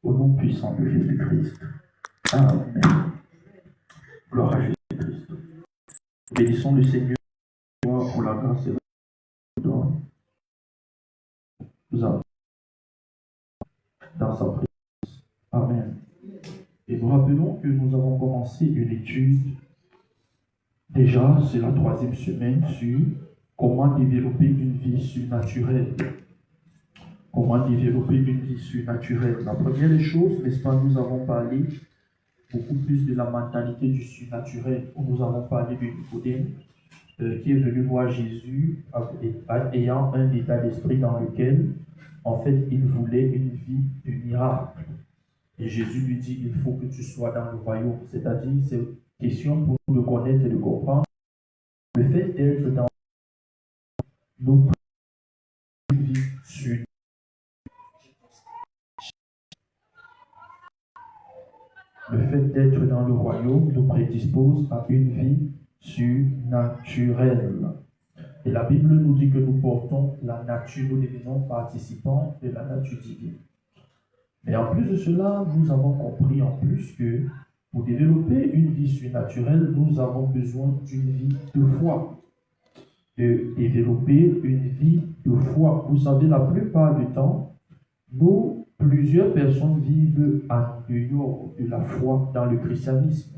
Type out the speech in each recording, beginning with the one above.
Au nom puissant de Jésus-Christ. Amen. Gloire à Jésus-Christ. Bénissons le Seigneur pour la grâce et la gloire. Nous avons dans sa présence. Amen. Et nous rappelons que nous avons commencé une étude. Déjà, c'est la 3e semaine sur comment développer une vie surnaturelle. Comment développer une vie surnaturelle. La première des choses, n'est-ce pas, nous avons parlé beaucoup plus de la mentalité du surnaturel, où nous avons parlé de Nicodème, qui est venu voir Jésus ayant un état d'esprit dans lequel, en fait, il voulait une vie de miracle. Et Jésus lui dit, il faut que tu sois dans le royaume. C'est-à-dire, c'est une question pour nous de connaître et de comprendre. Le fait d'être dans nos vies sur le fait d'être dans le royaume nous prédispose à une vie surnaturelle. Et la Bible nous dit que nous portons la nature, nous devenons participants de la nature divine. Mais en plus de cela, nous avons compris en plus que pour développer une vie surnaturelle, nous avons besoin d'une vie de foi. De développer une vie de foi. Vous savez, la plupart du temps, plusieurs personnes vivent en dehors de la foi dans le christianisme.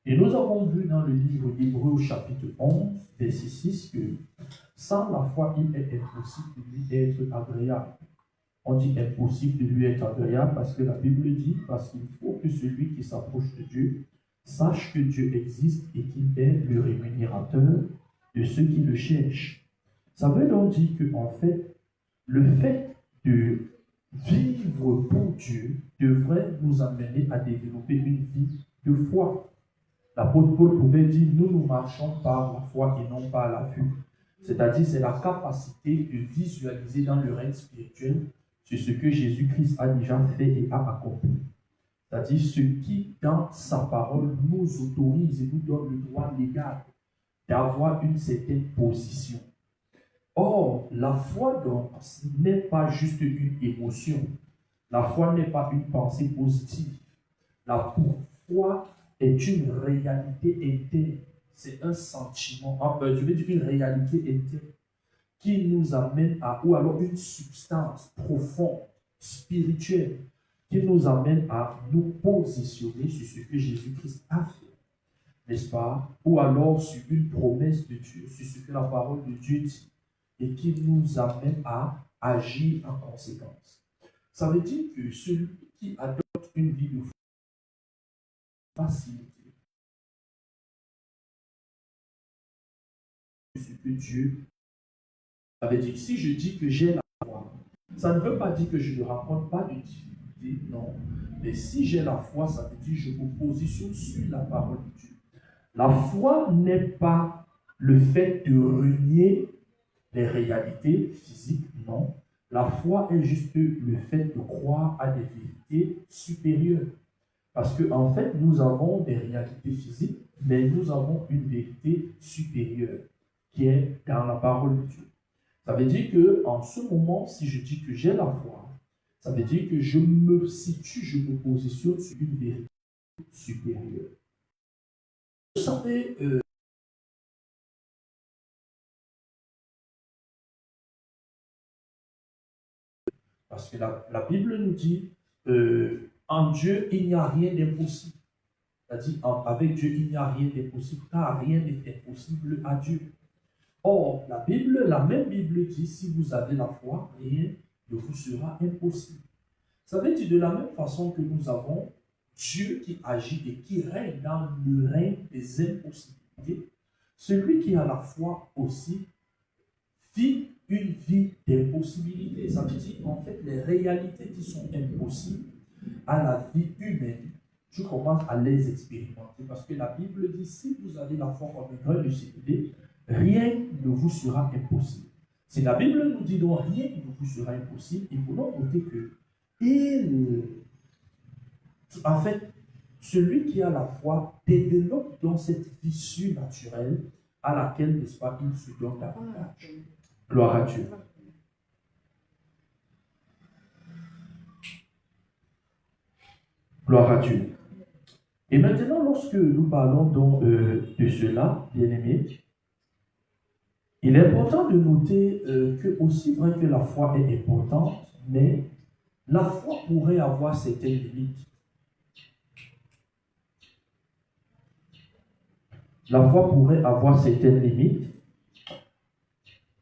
Et nous avons vu dans le livre d'Hébreux au chapitre 11, verset 6, que sans la foi, il est impossible de lui être agréable. On dit impossible de lui être agréable parce que la Bible dit, parce qu'il faut que celui qui s'approche de Dieu sache que Dieu existe et qu'il est le rémunérateur de ceux qui le cherchent. Ça veut donc dire que, en fait, le fait de vivre pour Dieu devrait nous amener à développer une vie de foi. L'apôtre Paul pouvait dire, nous marchons par la foi et non par la vue. C'est-à-dire, c'est la capacité de visualiser dans le règne spirituel sur ce que Jésus-Christ a déjà fait et a accompli. C'est-à-dire, ce qui, dans sa parole, nous autorise et nous donne le droit légal d'avoir une certaine position. Or, la foi, donc, n'est pas juste une émotion. La foi n'est pas une pensée positive. La foi est une réalité interne. C'est un sentiment, je veux dire une réalité interne qui nous amène à, ou alors une substance profonde, spirituelle, qui nous amène à nous positionner sur ce que Jésus-Christ a fait, n'est-ce pas? Ou alors sur une promesse de Dieu, sur ce que la parole de Dieu dit, et qui nous amène à agir en conséquence. Ça veut dire que celui qui adopte une vie de facilité, ce que Dieu avait dit. Si je dis que j'ai la foi, ça ne veut pas dire que je ne rencontre pas de difficultés, non. Mais si j'ai la foi, ça veut dire que je me positionne sur la parole de Dieu. La foi n'est pas le fait de renier les réalités physiques, non. La foi est juste le fait de croire à des vérités supérieures. Parce qu'en fait, nous avons des réalités physiques, mais nous avons une vérité supérieure qui est dans la parole de Dieu. Ça veut dire qu'en ce moment, si je dis que j'ai la foi, ça veut dire que je me situe, je me positionne sur une vérité supérieure. Vous savez, parce que la Bible nous dit, en Dieu, il n'y a rien d'impossible. C'est-à-dire, avec Dieu, il n'y a rien d'impossible, car rien n'est impossible à Dieu. Or, la même Bible dit, si vous avez la foi, rien ne vous sera impossible. Ça veut dire de la même façon que nous avons Dieu qui agit et qui règne dans le règne des impossibilités, celui qui a la foi aussi vit une vie d'impossibilité. Ça veut dire en fait les réalités qui sont impossibles à la vie humaine, je commence à les expérimenter parce que la Bible dit si vous avez la foi comme un grain de sénévé, rien ne vous sera impossible. Si la Bible nous dit donc rien ne vous sera impossible, il faut donc noter que en fait, celui qui a la foi développe donc cette vie surnaturelle à laquelle, n'est-ce pas, il se donne davantage. Gloire à Dieu. Gloire à Dieu. Et maintenant, lorsque nous parlons donc de cela, bien-aimés, il est important de noter que aussi vrai que la foi est importante, mais la foi pourrait avoir certaines limites. La foi pourrait avoir certaines limites.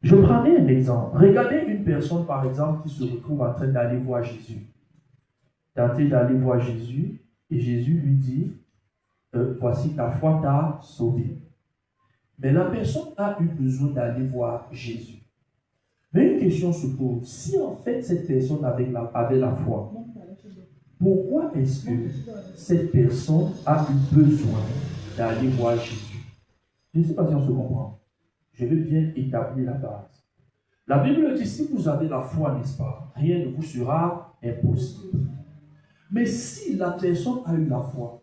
Je prendrai un exemple. Regardez une personne, par exemple, qui se retrouve en train d'aller voir Jésus. Tenter d'aller voir Jésus, et Jésus lui dit, voici ta foi t'a sauvé. Mais la personne a eu besoin d'aller voir Jésus. Mais une question se pose, si en fait cette personne avait la foi, pourquoi est-ce que cette personne a eu besoin d'aller voir Jésus? Je ne sais pas si on se comprend. Je vais bien établir la base. La Bible dit, si vous avez la foi, n'est-ce pas, rien ne vous sera impossible. Mais si la personne a eu la foi,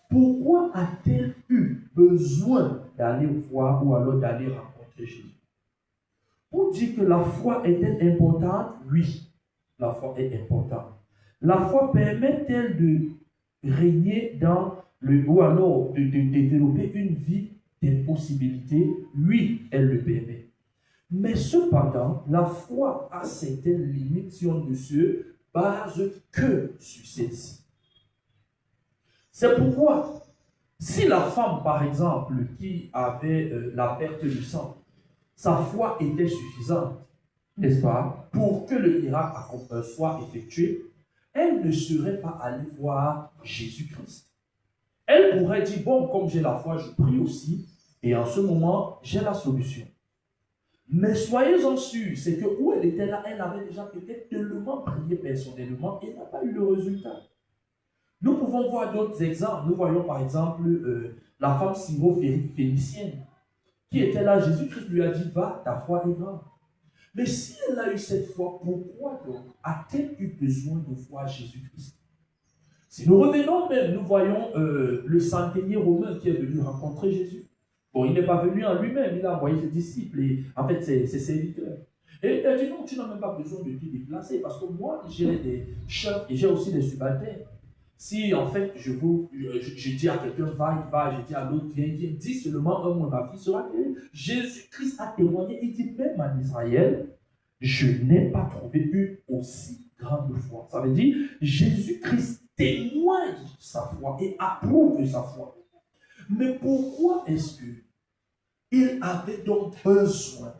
pourquoi a-t-elle eu besoin d'aller voir ou alors d'aller rencontrer Jésus? Pour dire que la foi est-elle importante? Oui, la foi est importante. La foi permet-elle de régner dans le, ou alors de développer une vie d'impossibilité? Oui, elle le permet. Mais cependant, la foi a certaines limites si on ne se base que sur celle-ci. C'est pourquoi, si la femme, par exemple, qui avait la perte du sang, sa foi était suffisante, n'est-ce pas, pour que le miracle soit effectué, elle ne serait pas allée voir Jésus-Christ. Elle pourrait dire, bon, comme j'ai la foi, je prie aussi, et en ce moment, j'ai la solution. Mais soyez-en sûrs, c'est que où elle était là, elle avait déjà peut-être tellement prié personnellement et n'a pas eu le résultat. Nous pouvons voir d'autres exemples. Nous voyons par exemple la femme syro-phénicienne qui était là. Jésus-Christ lui a dit, va, ta foi est grande. Mais si elle a eu cette foi, pourquoi donc a-t-elle eu besoin de voir Jésus-Christ? Si nous revenons même, nous voyons le centenier romain qui est venu rencontrer Jésus. Bon, il n'est pas venu en lui-même, il a envoyé ses disciples, et en fait ses serviteurs. Et il a dit, non, tu n'as même pas besoin de te déplacer, parce que moi, j'ai des chefs et j'ai aussi des subalternes. Si en fait, je dis à quelqu'un, va, il va, je dis à l'autre, viens, dis seulement un mot, ma fille sera guérie. Jésus-Christ a témoigné, il dit, même en Israël, je n'ai pas trouvé une aussi grande foi. Ça veut dire, Jésus-Christ témoigne sa foi et approuve sa foi. Mais pourquoi est-ce qu'il avait donc besoin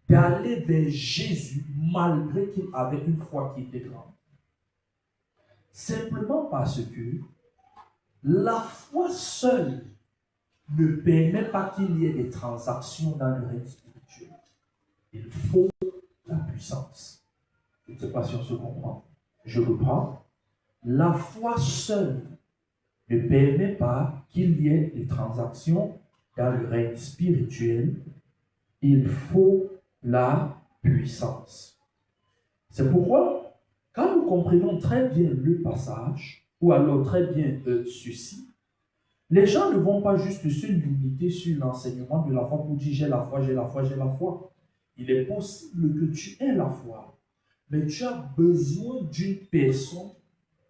d'aller vers Jésus malgré qu'il avait une foi qui était grande? Simplement parce que la foi seule ne permet pas qu'il y ait des transactions dans le règne spirituel. Il faut la puissance. Je ne sais pas si on se comprend. Je reprends. La foi seule ne permet pas qu'il y ait des transactions dans le règne spirituel. Il faut la puissance. C'est pourquoi, quand nous comprenons très bien le passage, ou alors très bien ceci, les gens ne vont pas juste se limiter sur l'enseignement de la foi pour dire j'ai la foi, j'ai la foi, j'ai la foi. Il est possible que tu aies la foi, mais tu as besoin d'une personne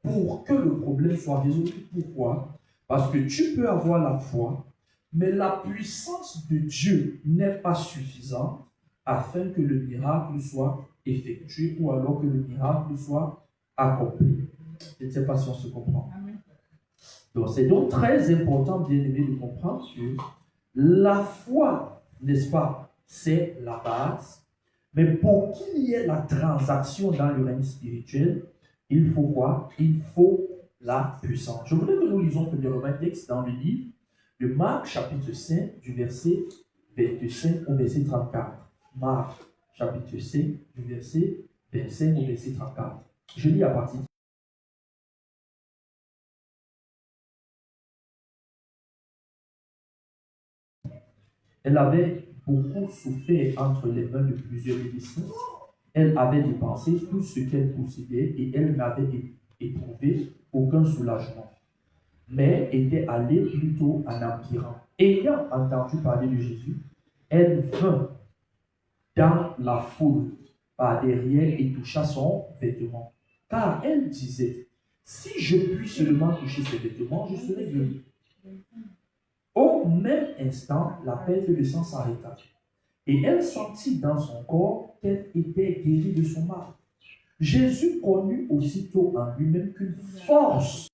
pour que le problème soit résolu. Pourquoi? Parce que tu peux avoir la foi, mais la puissance de Dieu n'est pas suffisante afin que le miracle soit effectué ou alors que le miracle soit accompli. Je ne sais pas si on se comprend. Donc c'est donc très important, bien aimé, de comprendre que la foi, n'est-ce pas, c'est la base, mais pour qu'il y ait la transaction dans le règne spirituel, il faut quoi? Il faut la puissance. Je voudrais que nous lisons premièrement un texte dans le livre de Marc, chapitre 5, du verset 25 au verset 34. Marc, chapitre 5, du verset 25 au verset 34. Je lis à partir. Elle avait beaucoup souffert entre les mains de plusieurs médecins. Elle avait dépensé tout ce qu'elle possédait et elle n'avait éprouvé aucun soulagement, mais était allée plutôt en empirant. Ayant entendu parler de Jésus, elle vint dans la foule par derrière et toucha son vêtement. Car elle disait, Si je puis seulement toucher ses vêtements, je serai guéri. Au même instant, la perte de sang s'arrêta. Et elle sentit dans son corps qu'elle était guérie de son mal. Jésus connut aussitôt en lui-même qu'une force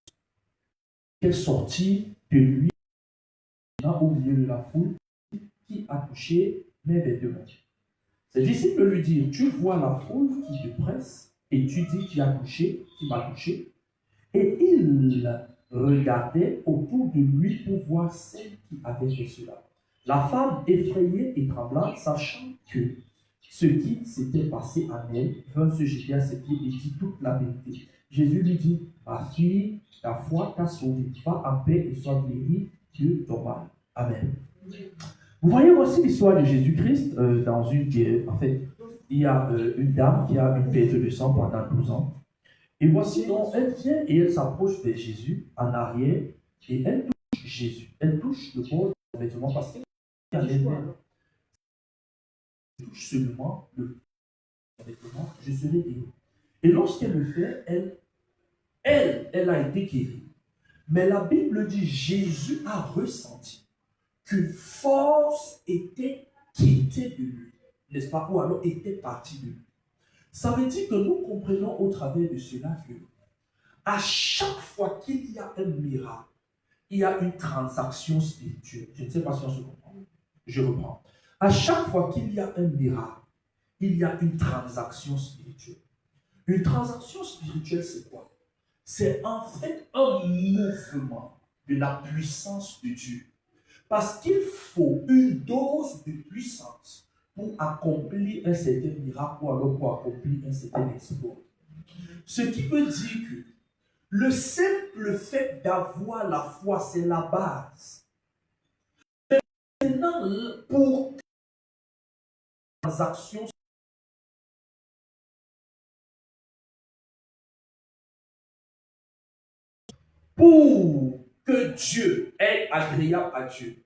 est sortie de lui au milieu de la foule qui a touché mes vêtements. Ses disciples lui dirent, tu vois la foule qui te presse et tu dis qui m'a touché. Et il regardait autour de lui pour voir celle qui avait fait cela. La femme, effrayée et tremblante, sachant que ce qui s'était passé en elle, vint se jeter à ses pieds et dit toute la vérité. Jésus lui dit, ma fille, ta foi t'a sauvée. Va en paix et sois guérie de ton mal. Amen. Vous voyez aussi l'histoire de Jésus-Christ dans une guerre. En fait, il y a une dame qui a une perte de sang pendant 12 ans. Et voici donc, elle vient et elle s'approche de Jésus en arrière et elle touche Jésus. Elle touche le bord de son vêtement parce qu'elle touche seulement le vêtement, je serai guéri. Et lorsqu'elle le fait, elle a été guérie. Mais la Bible dit Jésus a ressenti qu'une force était quittée de lui, n'est-ce pas? Ou alors était partie de lui. Ça veut dire que nous comprenons au travers de cela que à chaque fois qu'il y a un miracle, il y a une transaction spirituelle. Je ne sais pas si on se comprend. Je reprends. À chaque fois qu'il y a un miracle, il y a une transaction spirituelle. Une transaction spirituelle, c'est quoi? C'est en fait un mouvement de la puissance de Dieu. Parce qu'il faut une dose de puissance pour accomplir un certain miracle ou alors pour accomplir un certain exploit. Ce qui veut dire que le simple fait d'avoir la foi, c'est la base. Maintenant, pour les actions, pour que Dieu est agréable à Dieu,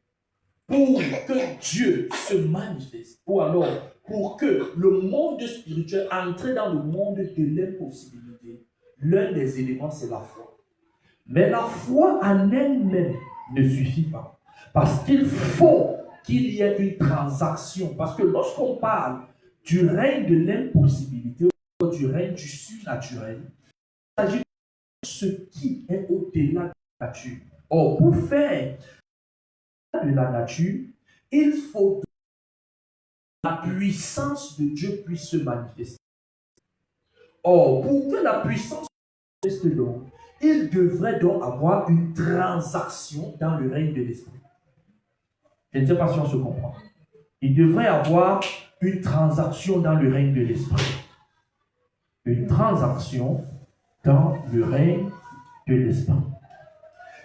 pour que Dieu se manifeste, ou alors pour que le monde spirituel entre dans le monde de l'impossibilité, l'un des éléments, c'est la foi. Mais la foi en elle-même ne suffit pas. Parce qu'il faut qu'il y ait une transaction. Parce que lorsqu'on parle du règne de l'impossibilité, ou du règne du surnaturel, il s'agit de ce qui est au-delà de la nature. Or, pour faire de la nature, il faut que la puissance de Dieu puisse se manifester. Or, pour que la puissance se manifeste donc, il devrait donc avoir une transaction dans le règne de l'esprit. Je ne sais pas si on se comprend. Il devrait avoir une transaction dans le règne de l'esprit. Une transaction dans le règne de l'esprit.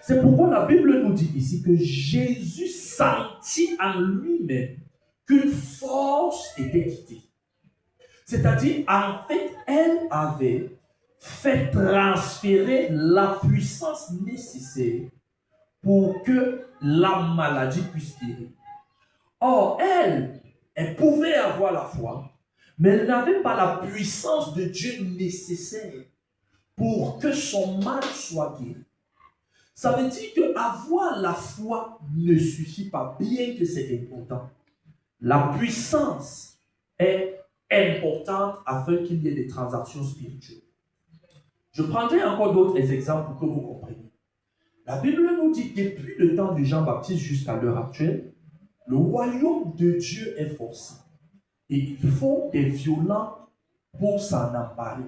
C'est pourquoi la Bible nous dit ici que Jésus sentit en lui-même qu'une force était quittée. C'est-à-dire, en fait, elle avait fait transférer la puissance nécessaire pour que la maladie puisse guérir. Or, elle pouvait avoir la foi, mais elle n'avait pas la puissance de Dieu nécessaire pour que son mal soit guéri. Ça veut dire qu'avoir la foi ne suffit pas, bien que c'est important. La puissance est importante afin qu'il y ait des transactions spirituelles. Je prendrai encore d'autres exemples pour que vous compreniez. La Bible nous dit que depuis le temps de Jean-Baptiste jusqu'à l'heure actuelle, le royaume de Dieu est forcé. Et il faut des violents pour s'en emparer.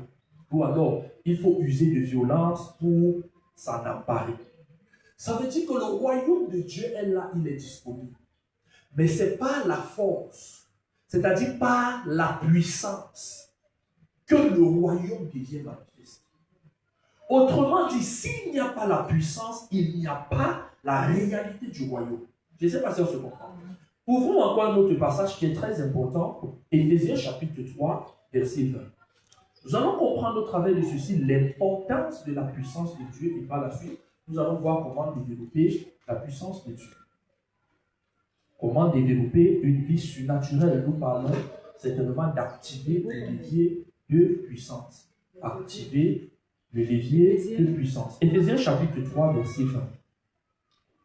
Ou alors, il faut user de violence pour s'en emparer. Ça veut dire que le royaume de Dieu est là, il est disponible. Mais ce n'est pas la force, c'est-à-dire pas la puissance, que le royaume devient manifeste. Autrement dit, s'il n'y a pas la puissance, il n'y a pas la réalité du royaume. Je ne sais pas si on se comprend. Ouvrons encore un autre passage qui est très important, Éphésiens chapitre 3, verset 20. Nous allons comprendre au travers de ceci l'importance de la puissance de Dieu et par la suite, nous allons voir comment développer la puissance de Dieu. Comment développer une vie surnaturelle. Nous parlons certainement d'activer des leviers de puissance. Activer Le levier de puissance. Éphésiens chapitre 3, verset 20.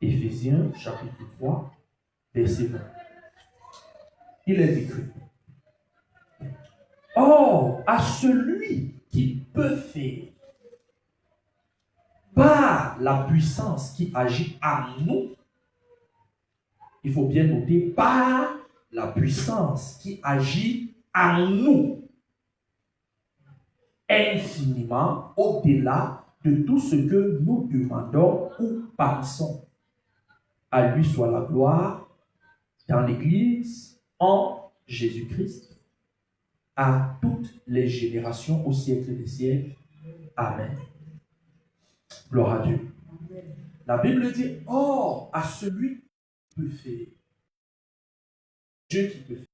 Éphésiens chapitre 3, verset 20. Il est écrit. Or, à celui qui peut faire par la puissance qui agit en nous, il faut bien noter, par la puissance qui agit en nous, infiniment au-delà de tout ce que nous demandons ou pensons. À lui soit la gloire dans l'Église, en Jésus-Christ, à toutes les générations au siècle des siècles. Amen. Gloire à Dieu. La Bible dit, or, à celui qui peut faire. Dieu qui peut faire.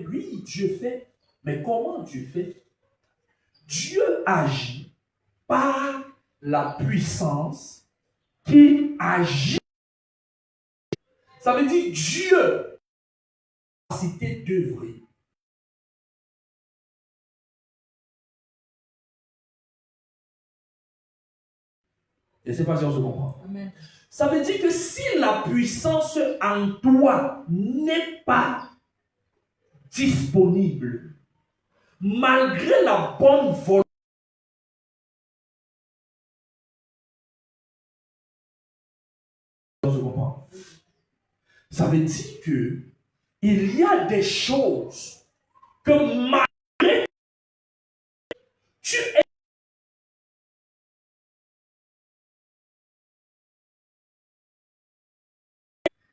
Oui, Dieu fait. Mais comment Dieu fait? Dieu agit par la puissance qui agit. Ça veut dire Dieu a la capacité d'œuvrer. Je ne sais pas si on se comprend. Amen. Ça veut dire que si la puissance en toi n'est pas disponible, malgré la bonne volonté, ça veut dire que il y a des choses que malgré tu es.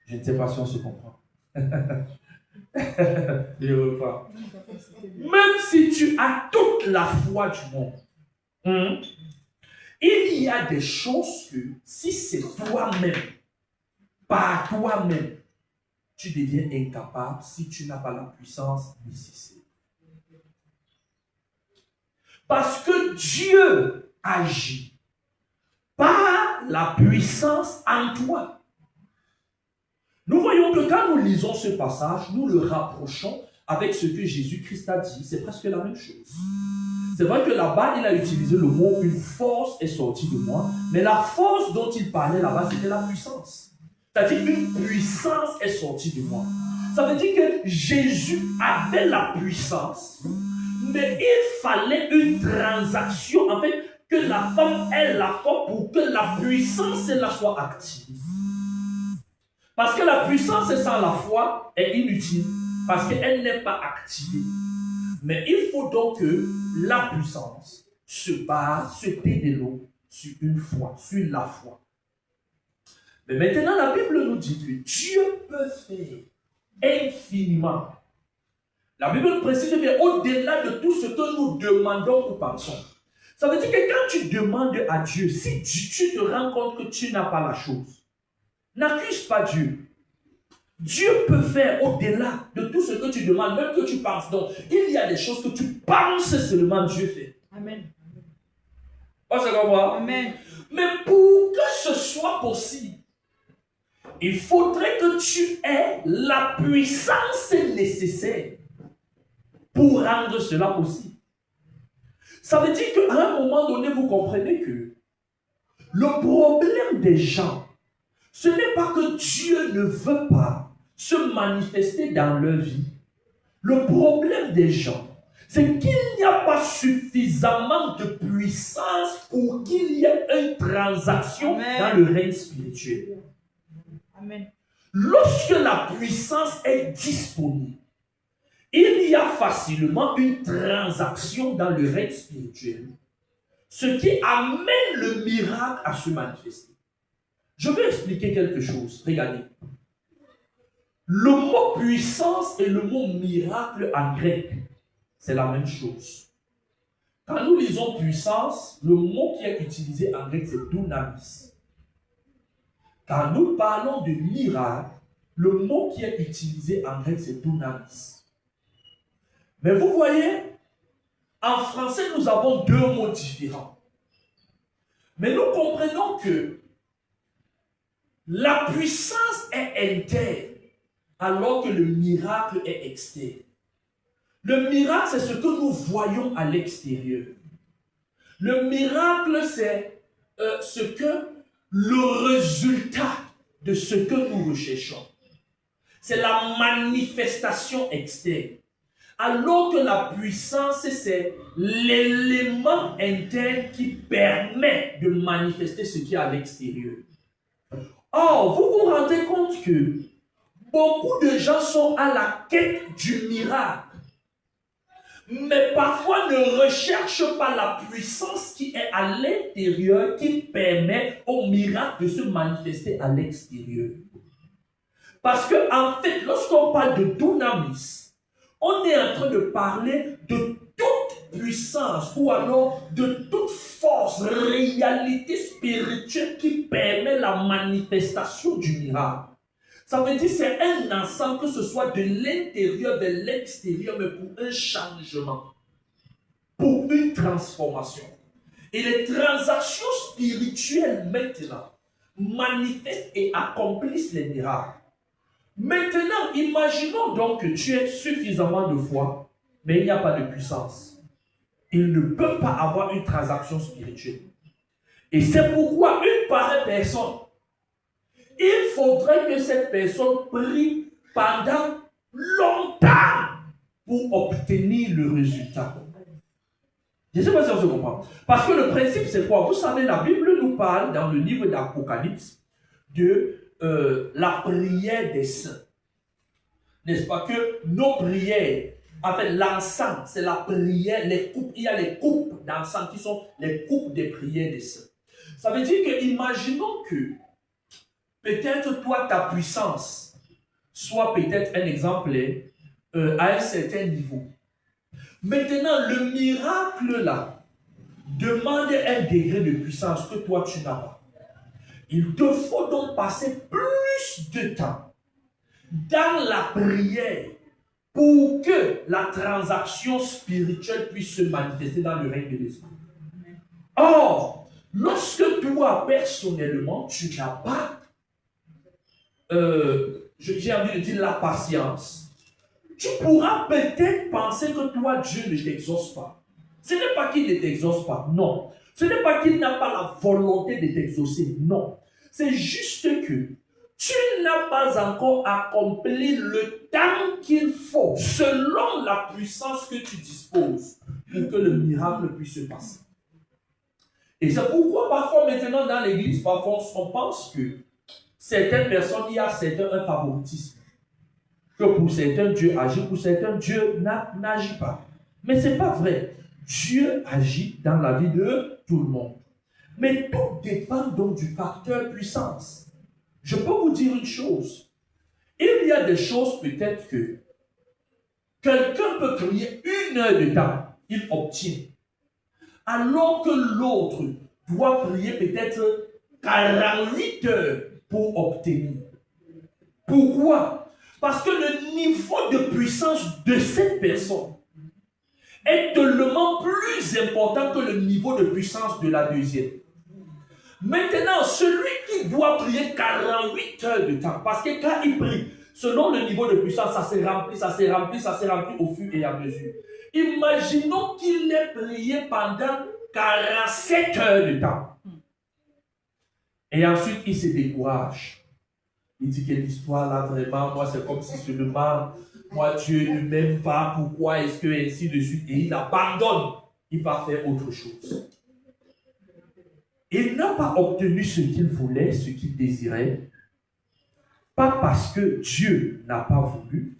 Je ne sais pas si on se comprend. Je reprends. Même si tu as toute la foi du monde, il y a des choses que si c'est toi-même, par toi-même, tu deviens incapable si tu n'as pas la puissance nécessaire. Parce que Dieu agit par la puissance en toi. Nous voyons que quand nous lisons ce passage, nous le rapprochons avec ce que Jésus-Christ a dit. C'est presque la même chose. C'est vrai que là-bas, il a utilisé le mot « une force est sortie de moi », mais la force dont il parlait là-bas, c'était la puissance. C'est-à-dire qu'une puissance est sortie de moi. Ça veut dire que Jésus avait la puissance, mais il fallait une transaction, en fait, que la femme ait la foi pour que la puissance elle, soit active. Parce que la puissance sans la foi est inutile, parce qu'elle n'est pas activée. Mais il faut donc que la puissance se base, se développe sur une foi, sur la foi. Mais maintenant, la Bible nous dit que Dieu peut faire infiniment. La Bible précise bien au-delà de tout ce que nous demandons ou pensons. Ça veut dire que quand tu demandes à Dieu, si tu te rends compte que tu n'as pas la chose, n'accuse pas Dieu. Dieu peut faire au-delà de tout ce que tu demandes, même que tu penses. Donc, il y a des choses que tu penses seulement Dieu fait. Amen. On se comprend? Amen. Mais pour que ce soit possible, il faudrait que tu aies la puissance nécessaire pour rendre cela possible. Ça veut dire qu'à un moment donné, vous comprenez que le problème des gens, ce n'est pas que Dieu ne veut pas se manifester dans leur vie. Le problème des gens, c'est qu'il n'y a pas suffisamment de puissance pour qu'il y ait une transaction Amen. Dans le règne spirituel. Amen. Lorsque la puissance est disponible, il y a facilement une transaction dans le règne spirituel, ce qui amène le miracle à se manifester. Je vais expliquer quelque chose. Regardez. Le mot puissance et le mot miracle en grec, c'est la même chose. Quand nous lisons puissance, le mot qui est utilisé en grec, c'est dunamis. Quand nous parlons de miracle, le mot qui est utilisé en grec, c'est dunamis. Mais vous voyez, en français, nous avons deux mots différents. Mais nous comprenons que la puissance est interne. alors que le miracle est externe. Le miracle, c'est ce que nous voyons à l'extérieur. Le miracle, c'est le résultat de ce que nous recherchons. C'est la manifestation externe. Alors que la puissance, c'est l'élément interne qui permet de manifester ce qui est à l'extérieur. Or, vous vous rendez compte que beaucoup de gens sont à la quête du miracle, mais parfois ne recherchent pas la puissance qui est à l'intérieur, qui permet au miracle de se manifester à l'extérieur. Parce que, en fait, lorsqu'on parle de dunamis, on est en train de parler de toute puissance ou alors de toute force, réalité spirituelle qui permet la manifestation du miracle. Ça veut dire que c'est un ensemble, que ce soit de l'intérieur vers l'extérieur, mais pour un changement, pour une transformation. Et les transactions spirituelles maintenant manifestent et accomplissent les miracles. Maintenant, imaginons donc que tu aies suffisamment de foi, mais il n'y a pas de puissance. Il ne peut pas avoir une transaction spirituelle. Et c'est pourquoi une pareille personne, il faudrait que cette personne prie pendant longtemps pour obtenir le résultat. Je ne sais pas si on se comprend. Parce que le principe, c'est quoi? Vous savez, la Bible nous parle dans le livre d'Apocalypse de la prière des saints. N'est-ce pas que nos prières, en fait, l'encens, c'est la prière, les coupes, il y a les coupes d'encens qui sont les coupes des prières des saints. Ça veut dire que, imaginons que peut-être toi, ta puissance soit peut-être un exemple à un certain niveau. Maintenant, le miracle là demande un degré de puissance que toi tu n'as pas. Il te faut donc passer plus de temps dans la prière pour que la transaction spirituelle puisse se manifester dans le règne de l'esprit. Or, lorsque toi, personnellement, tu n'as pas, j'ai envie de dire la patience, tu pourras peut-être penser que toi, Dieu ne t'exauce pas. Ce n'est pas qu'il ne t'exauce pas, non. Ce n'est pas qu'il n'a pas la volonté de t'exaucer, non. C'est juste que tu n'as pas encore accompli le temps qu'il faut, selon la puissance que tu disposes, pour que le miracle puisse se passer. Et c'est pourquoi parfois maintenant dans l'église, parfois on pense que certaines personnes, il y a un favoritisme. Que pour certains, Dieu agit, pour certains, Dieu n'agit pas. Mais ce n'est pas vrai. Dieu agit dans la vie de tout le monde. Mais tout dépend donc du facteur puissance. Je peux vous dire une chose. Il y a des choses peut-être que quelqu'un peut prier 1 heure de temps, il obtient. Alors que l'autre doit prier peut-être 48 heures pour obtenir. Pourquoi? Parce que le niveau de puissance de cette personne est tellement plus important que le niveau de puissance de la deuxième. Maintenant, celui qui doit prier 48 heures de temps, parce que quand il prie, selon le niveau de puissance, ça s'est rempli, ça s'est rempli, ça s'est rempli au fur et à mesure. Imaginons qu'il ait prié pendant 47 heures de temps. Et ensuite, il se décourage. Il dit que l'histoire là, vraiment, moi, c'est comme si seulement, moi, Dieu ne m'aime pas, pourquoi est-ce que, ainsi de suite, et il abandonne, il va faire autre chose. Il n'a pas obtenu ce qu'il voulait, ce qu'il désirait, pas parce que Dieu n'a pas voulu,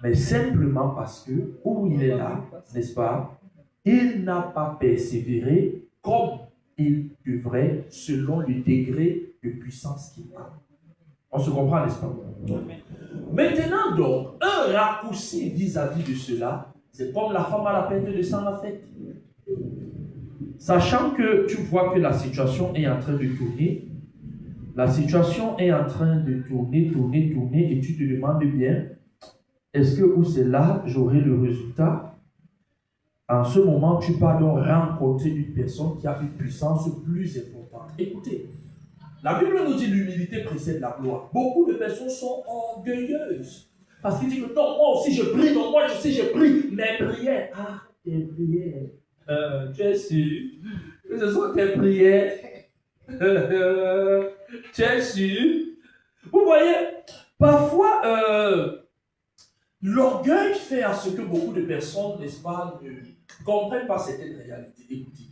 mais simplement parce que, où il est là, n'est-ce pas, il n'a pas persévéré comme il devrait, selon le degré de puissance qu'il a. On se comprend, n'est-ce pas? Maintenant donc, un raccourci vis-à-vis de cela, c'est comme la femme à la perte de sang l'a fait. Sachant que tu vois que la situation est en train de tourner, la situation est en train de tourner, et tu te demandes bien, est-ce que où c'est là, j'aurai le résultat? En ce moment, tu pars donc rencontrer une personne qui a une puissance plus importante. Écoutez, La Bible nous dit l'humilité précède la gloire. Beaucoup de personnes sont orgueilleuses. Parce qu'ils disent que non, moi aussi je prie, non, moi aussi je prie. Mes prières, tes prières. Tu es sûr que ce sont tes prières? Tu es sûr? Vous voyez, parfois, l'orgueil fait à ce que beaucoup de personnes, n'est-ce pas, ne comprennent pas certaines réalités. Écoutez,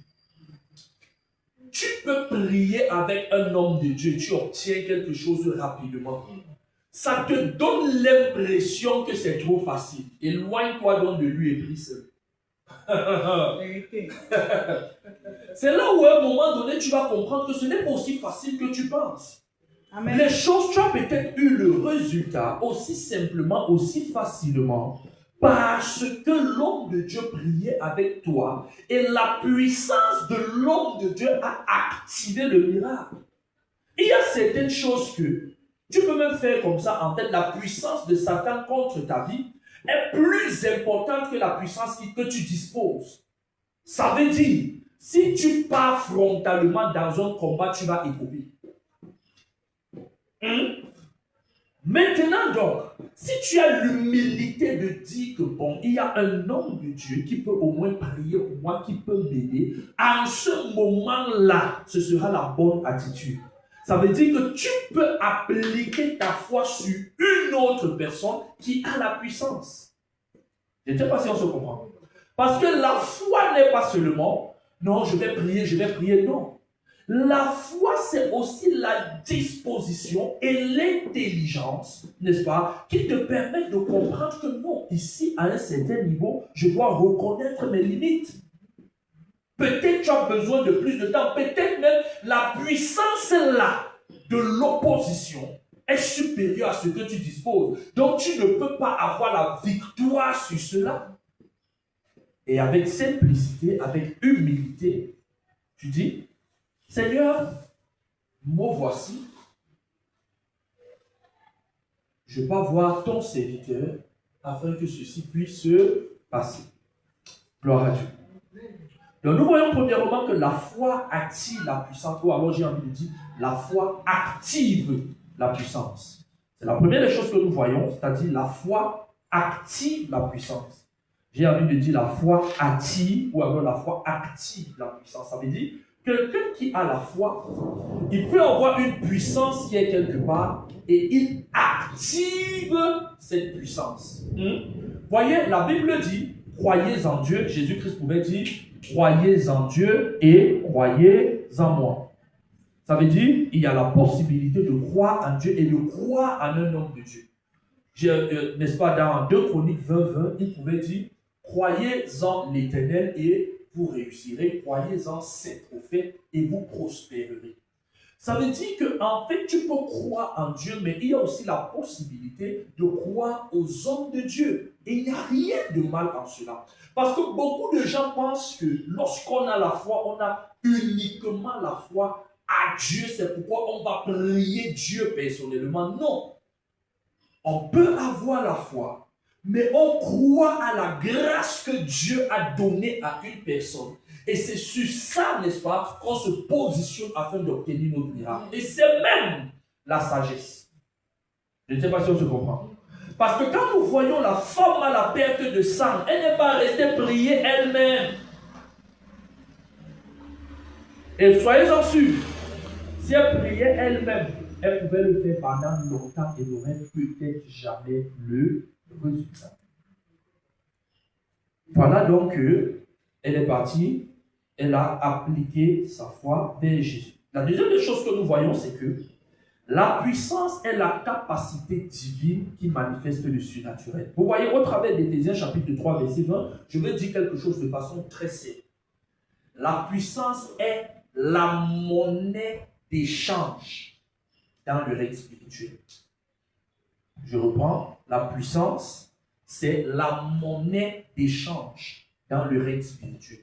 tu peux prier avec un homme de Dieu, tu obtiens quelque chose rapidement. Ça te donne l'impression que c'est trop facile. Éloigne-toi donc de lui et prie seul. C'est là où à un moment donné, tu vas comprendre que ce n'est pas aussi facile que tu penses. Amen. Les choses, tu as peut-être eu le résultat aussi simplement, aussi facilement, parce que l'homme de Dieu priait avec toi et la puissance de l'homme de Dieu a activé le miracle. Il y a certaines choses que tu peux même faire comme ça en tête. La puissance de Satan contre ta vie est plus importante que la puissance que tu disposes. Ça veut dire, si tu pars frontalement dans un combat, tu vas écouper. Maintenant donc, si tu as l'humilité de dire que bon, il y a un homme de Dieu qui peut au moins prier pour moi, qui peut m'aider, en ce moment-là, ce sera la bonne attitude. Ça veut dire que tu peux appliquer ta foi sur une autre personne qui a la puissance. Je ne sais pas si on se comprend. Parce que la foi n'est pas seulement, non, je vais prier, non. La foi, c'est aussi la disposition et l'intelligence, n'est-ce pas, qui te permettent de comprendre que non, ici, à un certain niveau, je dois reconnaître mes limites. Peut-être tu as besoin de plus de temps, peut-être même la puissance là de l'opposition est supérieure à ce que tu disposes. Donc tu ne peux pas avoir la victoire sur cela. Et avec simplicité, avec humilité, tu dis, Seigneur, me voici. Je vais pas voir ton serviteur afin que ceci puisse se passer. Gloire à Dieu. Donc nous voyons premièrement que la foi attire la puissance. Ou alors j'ai envie de dire, la foi active la puissance. C'est la première des choses que nous voyons, c'est-à-dire la foi active la puissance. J'ai envie de dire la foi attire ou alors la foi active la puissance. Ça veut dire, quelqu'un qui a la foi, il peut avoir une puissance qui est quelque part et il active cette puissance. Voyez, la Bible dit, croyez en Dieu. Jésus-Christ pouvait dire, croyez en Dieu et croyez en moi. Ça veut dire, il y a la possibilité de croire en Dieu et de croire en un homme de Dieu. N'est-ce pas, dans 2 Chroniques 20, il pouvait dire, croyez en l'Éternel et vous réussirez, croyez en ses prophètes et vous prospérerez. Ça veut dire qu'en fait, tu peux croire en Dieu, mais il y a aussi la possibilité de croire aux hommes de Dieu. Et il n'y a rien de mal en cela. Parce que beaucoup de gens pensent que lorsqu'on a la foi, on a uniquement la foi à Dieu. C'est pourquoi on va prier Dieu personnellement. Non. On peut avoir la foi, mais on croit à la grâce que Dieu a donnée à une personne. Et c'est sur ça, n'est-ce pas, qu'on se positionne afin d'obtenir notre miracle. Et c'est même la sagesse. Je ne sais pas si on se comprend. Parce que quand nous voyons la femme à la perte de sang, elle n'est pas restée prier elle-même. Et soyez-en sûrs, si elle priait elle-même, elle pouvait le faire pendant longtemps et n'aurait peut-être jamais le résultat. Voilà donc elle est partie, elle a appliqué sa foi vers Jésus. La deuxième des choses que nous voyons, c'est que la puissance est la capacité divine qui manifeste le surnaturel. Vous voyez, au travers d'Éphésiens chapitre 3, verset 20, je vais dire quelque chose de façon très simple. La puissance est la monnaie d'échange dans le règne spirituel. Je reprends, la puissance, c'est la monnaie d'échange dans le règne spirituel.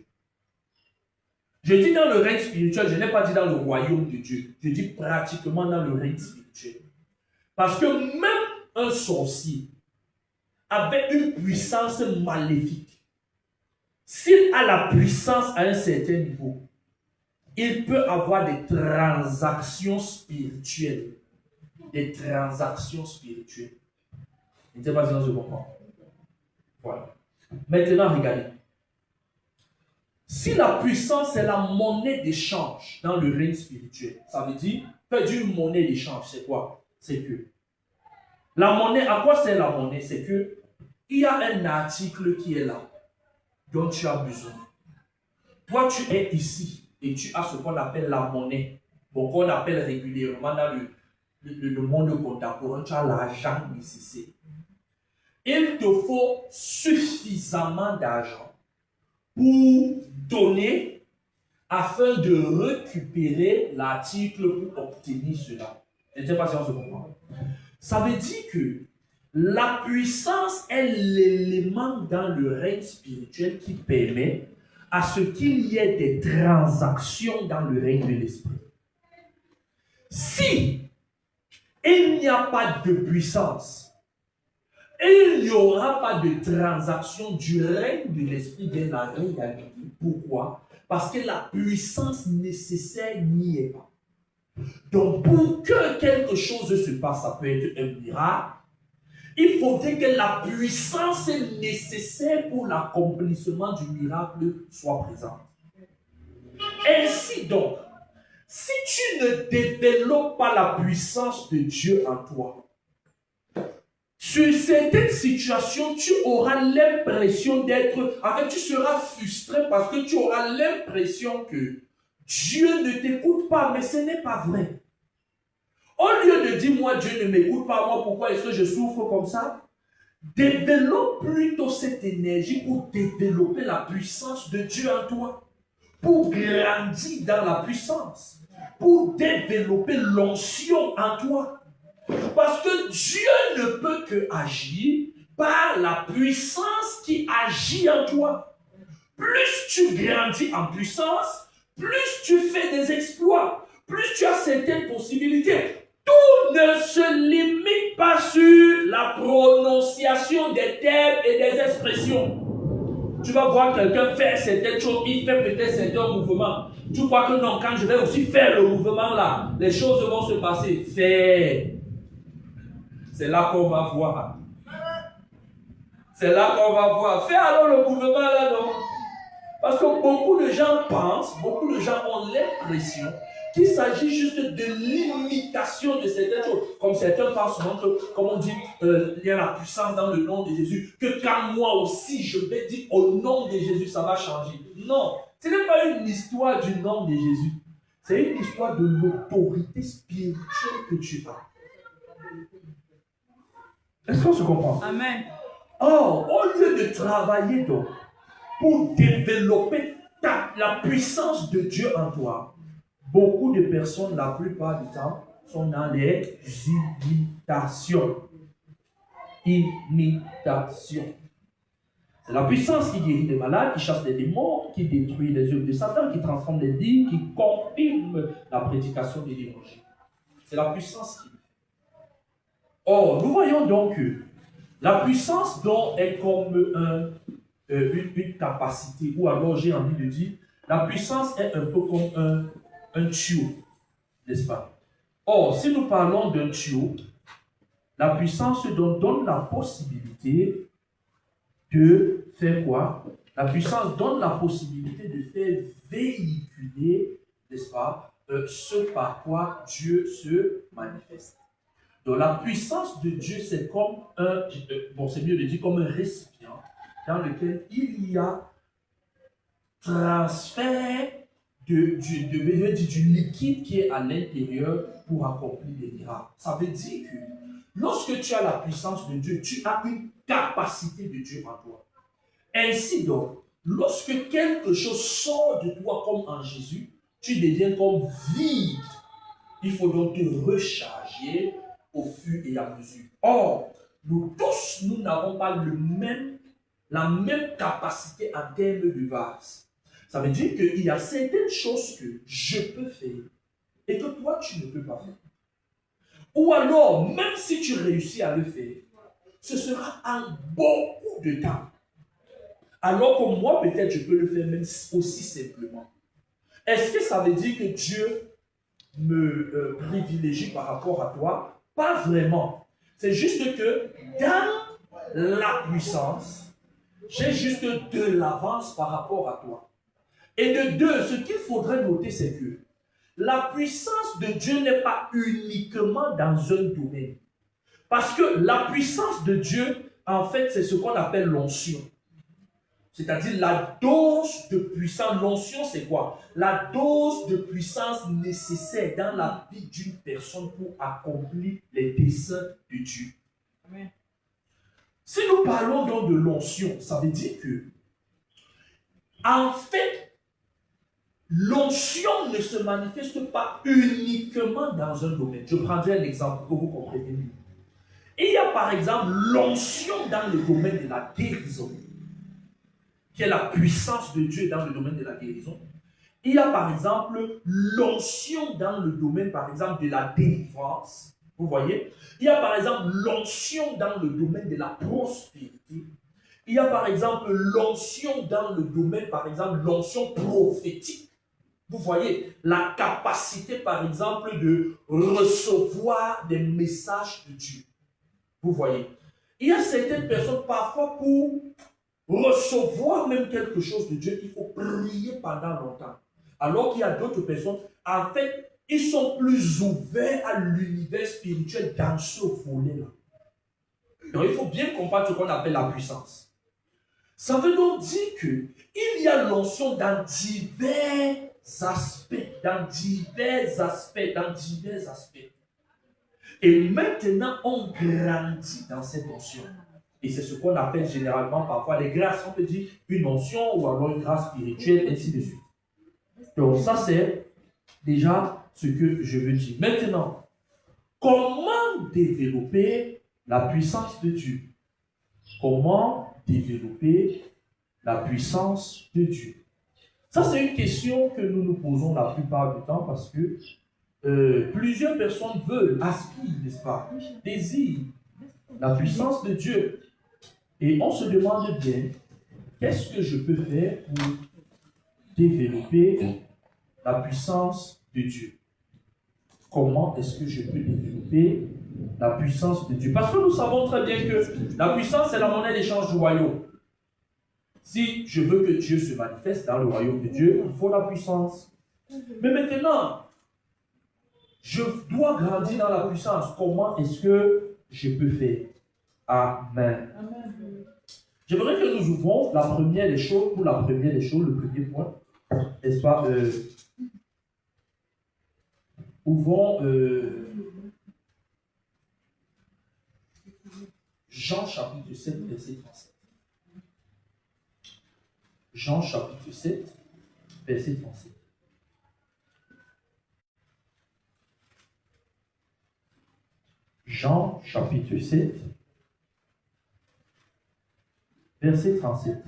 Je dis dans le règne spirituel, je n'ai pas dit dans le royaume de Dieu. Je dis pratiquement dans le règne spirituel. Parce que même un sorcier, avec une puissance maléfique, s'il a la puissance à un certain niveau, il peut avoir des transactions spirituelles. Des transactions spirituelles. Je ne sais pas si on se comprend. Voilà. Maintenant, regardez. Si la puissance est la monnaie d'échange dans le règne spirituel, ça veut dire, faire une monnaie d'échange, c'est quoi? C'est que la monnaie, à quoi c'est la monnaie? C'est que il y a un article qui est là, dont tu as besoin. Toi, tu es ici et tu as ce qu'on appelle la monnaie, bon, qu'on appelle régulièrement dans le monde contemporain, tu as l'argent nécessaire. Il te faut suffisamment d'argent pour donner afin de récupérer l'article pour obtenir cela. Je ne sais pas si on se comprend. Ça veut dire que la puissance est l'élément dans le règne spirituel qui permet à ce qu'il y ait des transactions dans le règne de l'esprit. Si il n'y a pas de puissance, il n'y aura pas de transaction du règne de l'esprit dans la réalité. Pourquoi? Parce que la puissance nécessaire n'y est pas. Donc, pour que quelque chose se passe, ça peut être un miracle, il faudrait que la puissance nécessaire pour l'accomplissement du miracle soit présente. Ainsi donc, si tu ne développes pas la puissance de Dieu en toi, sur certaines situations, tu auras l'impression d'être... En fait, tu seras frustré parce que tu auras l'impression que Dieu ne t'écoute pas, mais ce n'est pas vrai. Au lieu de dire, moi, Dieu ne m'écoute pas, moi, pourquoi est-ce que je souffre comme ça? Développe plutôt cette énergie pour développer la puissance de Dieu en toi, pour grandir dans la puissance, pour développer l'onction en toi. Parce que Dieu ne peut que agir par la puissance qui agit en toi. Plus tu grandis en puissance, plus tu fais des exploits, plus tu as certaines possibilités. Tout ne se limite pas sur la prononciation des termes et des expressions. Tu vas voir quelqu'un faire certaines choses, il fait peut-être certains mouvements. Tu crois que non, quand je vais aussi faire le mouvement là, les choses vont se passer. Fais. C'est là qu'on va voir. C'est là qu'on va voir. Fais alors le mouvement là, non? Parce que beaucoup de gens pensent, beaucoup de gens ont l'impression qu'il s'agit juste de l'imitation de certaines choses. Comme certains pensent souvent que, comme on dit, il y a la puissance dans le nom de Jésus, que quand moi aussi je vais dire au nom de Jésus, ça va changer. Non, ce n'est pas une histoire du nom de Jésus. C'est une histoire de l'autorité spirituelle que tu as. Est-ce qu'on se comprend? Amen. Or, au lieu de travailler donc pour développer la puissance de Dieu en toi, beaucoup de personnes, la plupart du temps, sont dans les imitations. Imitation. C'est la puissance qui guérit les malades, qui chasse les démons, qui détruit les œuvres de Satan, qui transforme les vies, qui confirme la prédication de l'évangile. C'est la puissance qui le fait. Or, nous voyons donc que la puissance donc est comme une capacité, ou alors j'ai envie de dire, la puissance est un peu comme un tuyau, n'est-ce pas? Or, si nous parlons d'un tuyau, la puissance donne la possibilité de faire quoi? La puissance donne la possibilité de faire véhiculer, n'est-ce pas, ce par quoi Dieu se manifeste. Donc la puissance de Dieu, c'est comme c'est mieux de dire comme un récipient dans lequel il y a transfert du liquide qui est à l'intérieur pour accomplir des miracles. Ça veut dire que lorsque tu as la puissance de Dieu, tu as une capacité de Dieu en toi. Ainsi donc, lorsque quelque chose sort de toi comme en Jésus, tu deviens comme vide. Il faut donc te recharger au fur et à mesure. Or, nous tous, nous n'avons pas la même capacité en termes de vase. Ça veut dire qu'il y a certaines choses que je peux faire et que toi, tu ne peux pas faire. Ou alors, même si tu réussis à le faire, ce sera en beaucoup de temps. Alors que moi, peut-être, je peux le faire même aussi simplement. Est-ce que ça veut dire que Dieu me privilégie par rapport à toi? Pas vraiment. C'est juste que dans la puissance, j'ai juste de l'avance par rapport à toi. Et de deux, ce qu'il faudrait noter, c'est que la puissance de Dieu n'est pas uniquement dans un domaine. Parce que la puissance de Dieu, en fait, c'est ce qu'on appelle l'onction. C'est-à-dire la dose de puissance. L'onction, c'est quoi? La dose de puissance nécessaire dans la vie d'une personne pour accomplir les desseins de Dieu. Amen. Si nous parlons donc de l'onction, ça veut dire que, en fait, l'onction ne se manifeste pas uniquement dans un domaine. Je prendrai un exemple pour que vous compreniez mieux. Il y a par exemple l'onction dans le domaine de la guérison, qui est la puissance de Dieu dans le domaine de la guérison. Il y a par exemple l'onction dans le domaine, par exemple, de la délivrance. Vous voyez? Il y a par exemple l'onction dans le domaine de la prospérité. Il y a par exemple l'onction dans le domaine, par exemple, l'onction prophétique. Vous voyez, la capacité, par exemple, de recevoir des messages de Dieu. Vous voyez, il y a certaines personnes, parfois, pour recevoir même quelque chose de Dieu, il faut prier pendant longtemps. Alors qu'il y a d'autres personnes, en fait, ils sont plus ouverts à l'univers spirituel dans ce volet-là. Donc, il faut bien comprendre ce qu'on appelle la puissance. Ça veut donc dire qu'il y a l'onction dans divers aspects, Et maintenant, on grandit dans cette onction. Et c'est ce qu'on appelle généralement parfois les grâces. On peut dire une onction ou alors une grâce spirituelle, ainsi de suite. Donc ça, c'est déjà ce que je veux dire. Maintenant, comment développer la puissance de Dieu? Comment développer la puissance de Dieu? Ça, c'est une question que nous nous posons la plupart du temps parce que plusieurs personnes veulent, aspirent, n'est-ce pas, désirent la puissance de Dieu. Et on se demande bien, qu'est-ce que je peux faire pour développer la puissance de Dieu? Comment est-ce que je peux développer la puissance de Dieu? Parce que nous savons très bien que la puissance, c'est la monnaie d'échange du royaume. Si je veux que Dieu se manifeste dans le royaume de Dieu, il faut la puissance. Mais maintenant, je dois grandir dans la puissance. Comment est-ce que je peux faire? Amen. J'aimerais que nous ouvrons la première des choses, pour la première des choses, le premier point, n'est-ce pas? Ouvrons Jean chapitre 7, verset 37. Jean chapitre 7, verset 37. Jean chapitre 7, verset 37.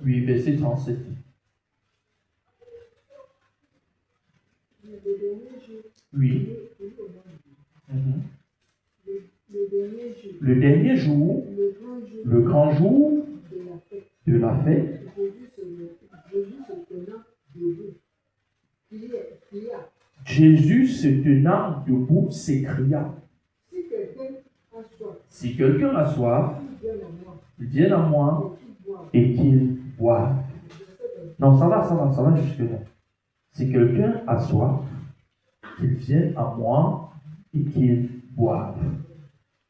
Oui, verset 37. Oui. Le dernier jour, le grand jour de la fête, Jésus se tenant debout s'écria: si quelqu'un a soif, qu'il vienne à moi et qu'il boive. Non, ça va jusque-là. Si quelqu'un a soif, qu'il vienne à moi et qu'il boive.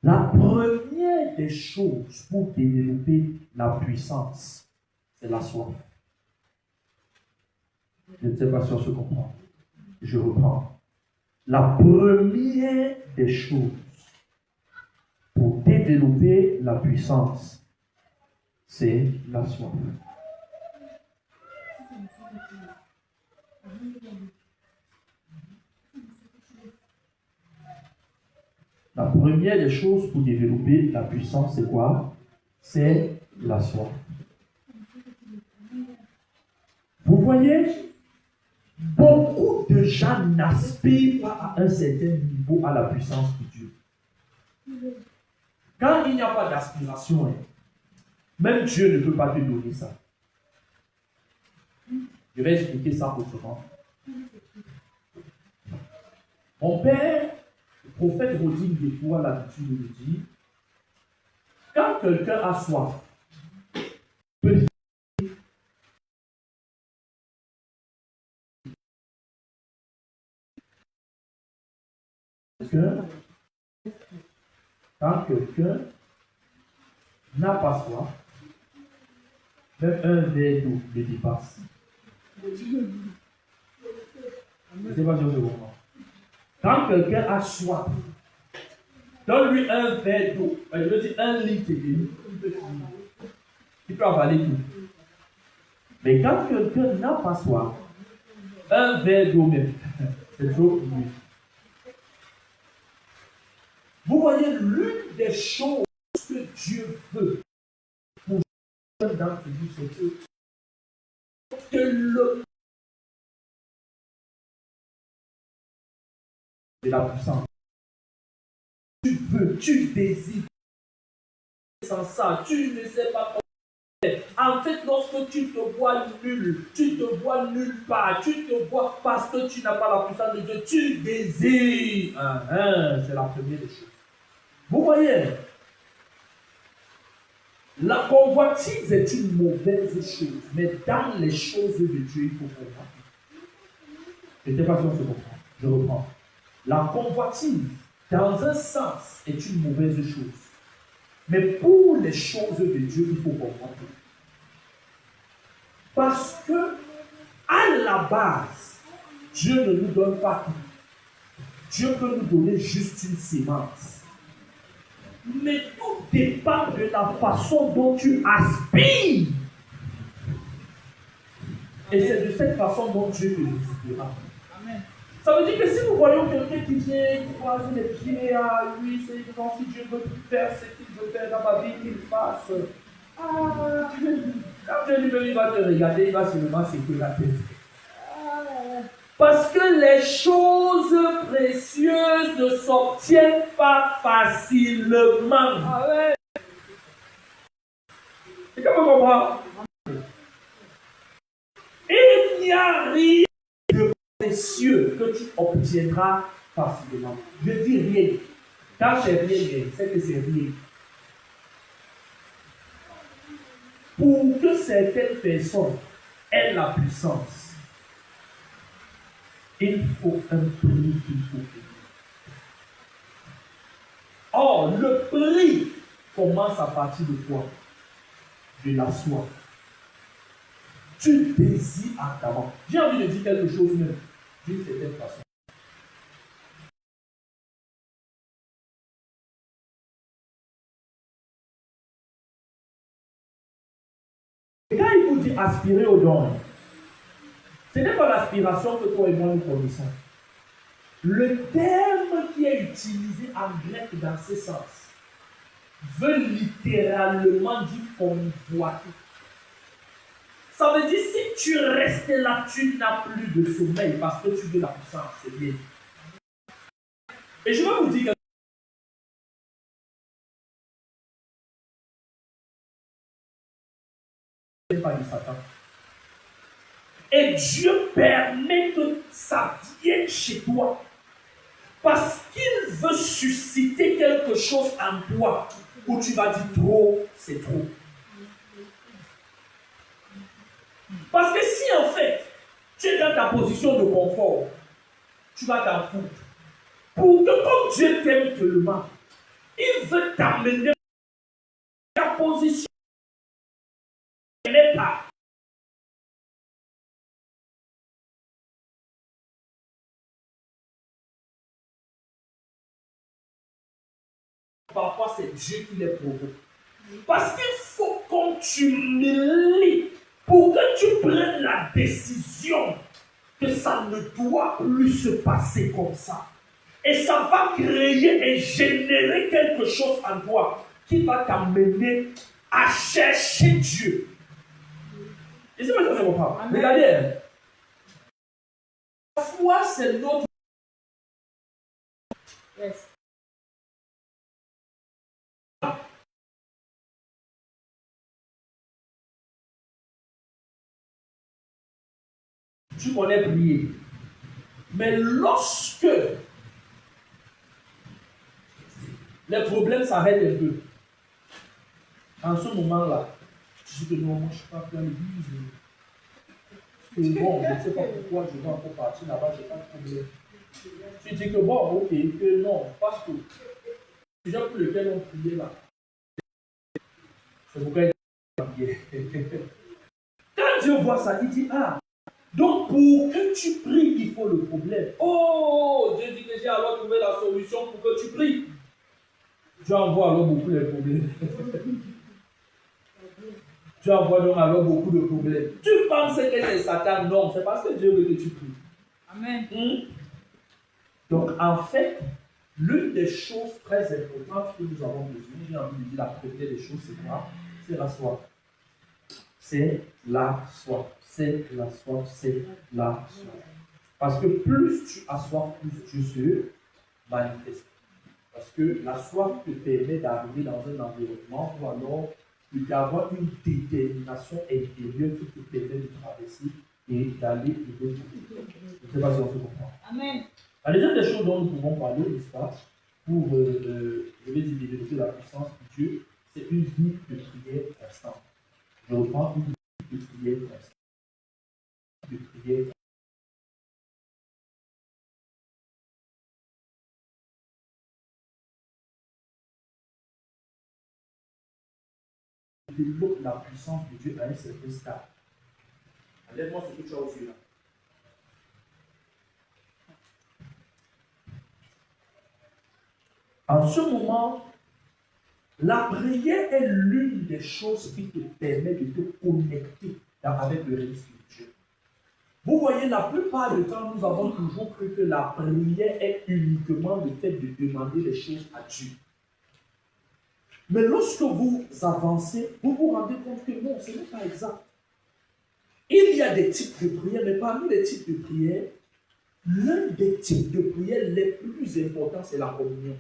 La première des choses pour développer la puissance, c'est la soif. Je ne sais pas si on se comprend. Je reprends. La première des choses pour développer la puissance, c'est la soif. La première des choses pour développer la puissance, c'est quoi? C'est la soif. Vous voyez, beaucoup beaucoup de gens n'aspirent pas à un certain niveau à la puissance de Dieu. Quand il n'y a pas d'aspiration, même Dieu ne peut pas te donner ça. Je vais expliquer ça autrement. Mon père, le prophète Rodin, des fois, l'habitude de dire, quand quelqu'un a soif, quand quelqu'un n'a pas soif, même un verre d'eau le dépasse. Je ne sais pas si on se comprend. Quand quelqu'un a soif, donne-lui un verre d'eau, je veux dire 1 litre et demi, il peut avaler tout. Mais quand quelqu'un n'a pas soif, un verre d'eau même, c'est trop pour lui. Vous voyez, l'une des choses que Dieu veut pour chacun d'entre vous, c'est que le de la puissance. Tu veux, tu désires. Sans ça, tu ne sais pas comment faire. En fait, lorsque tu te vois nul, tu te vois nulle part, tu te vois parce que tu n'as pas la puissance de Dieu, tu désires. C'est la première des choses. Vous voyez, la convoitise est une mauvaise chose, mais dans les choses de Dieu, il faut convoiter. Je ne sais pas si on se comprend. Je reprends. La convoitise, dans un sens, est une mauvaise chose. Mais pour les choses de Dieu, il faut convoiter. Parce que, à la base, Dieu ne nous donne pas tout. Dieu peut nous donner juste une sémence. Mais tout dépend de la façon dont tu aspires. Et c'est de cette façon dont Dieu te décidera. Amen. Ça veut dire que si nous voyons quelqu'un qui vient, qui croise les pieds à lui, c'est comme si Dieu veut faire ce qu'il veut faire dans ma vie, qu'il fasse. Quand Dieu lui-même va te regarder, il va seulement secouer la tête. Parce que les choses précieuses ne s'obtiennent pas facilement. Ah ouais. C'est comme on comprend. Il n'y a rien de précieux que tu obtiendras facilement. Je dis rien. Quand c'est rien, c'est que c'est rien. Pour que certaines personnes aient la puissance, il faut un prix qu'il faut payer. Or, le prix commence à partir de quoi? De la soif. Tu désires ardemment. J'ai envie de dire quelque chose même, d'une certaine façon. Et quand il vous dit aspirer au don, ce n'est pas l'aspiration que toi et moi nous connaissons. Le terme qui est utilisé en grec dans ce sens veut littéralement dire convoiter. Ça veut dire si tu restes là, tu n'as plus de sommeil parce que tu veux la puissance, c'est bien. Et je vais vous dire que ce n'est pas du Satan. Et Dieu permet que ça vienne chez toi. Parce qu'il veut susciter quelque chose en toi où tu vas dire trop, c'est trop. Parce que si en fait, tu es dans ta position de confort, tu vas t'en foutre. Pour que comme Dieu t'aime tellement, il veut t'amener dans ta position. Il n'est pas. Parfois, c'est Dieu qui les provoque. Parce qu'il faut qu'on t'humilie pour que tu prennes la décision que ça ne doit plus se passer comme ça. Et ça va créer et générer quelque chose en toi qui va t'amener à chercher Dieu. Et c'est pas ça que je comprends. Regardez. Parfois, c'est notre... Yes. Tu connais prier. Mais lorsque les problèmes s'arrêtent un peu, en ce moment-là, je dis que non, moi je ne suis pas plein l'église. Bon, je ne sais pas pourquoi je dois encore partir là-bas, je n'ai pas de problème. Tu dis que bon, ok, que non, parce que les gens pour lesquels on priait là, c'est pourquoi il est quand Dieu voit ça, il dit, ah, donc pour que tu pries, il faut le problème. Oh, Dieu dit que j'ai alors trouvé la solution pour que tu pries. Dieu envoie alors beaucoup de problèmes. Tu envoies donc alors beaucoup de problèmes. Tu penses que c'est Satan? Non, c'est parce que Dieu veut que tu pries. Amen. Donc en fait, l'une des choses très importantes que nous avons besoin, j'ai envie de dire la première des choses, c'est quoi? C'est la soif. C'est la soif. C'est la soif. C'est la soif. Parce que plus tu as soif, plus Dieu se manifeste. Parce que la soif te permet d'arriver dans un environnement ou alors d'avoir une détermination intérieure qui te permet de traverser et d'aller de l'autre côté. Je ne sais pas si on se comprend. Amen. La deuxième des choses dont nous pouvons parler, n'est-ce pas, pour je vais dire développer la puissance de Dieu, c'est une vie de prière constante. Je reprends une vie de prière constante. De prière constante. Développe la puissance de Dieu à un certain stade. Enlève-moi ce que tu as aux yeux là. En ce moment, la prière est l'une des choses qui te permet de te connecter avec le règne spirituel. Vous voyez, la plupart du temps, nous avons toujours cru que la prière est uniquement le fait de demander les choses à Dieu. Mais lorsque vous avancez, vous vous rendez compte que non, ce n'est pas exact. Il y a des types de prières, mais parmi les types de prières, l'un des types de prières les plus importants, c'est la communion.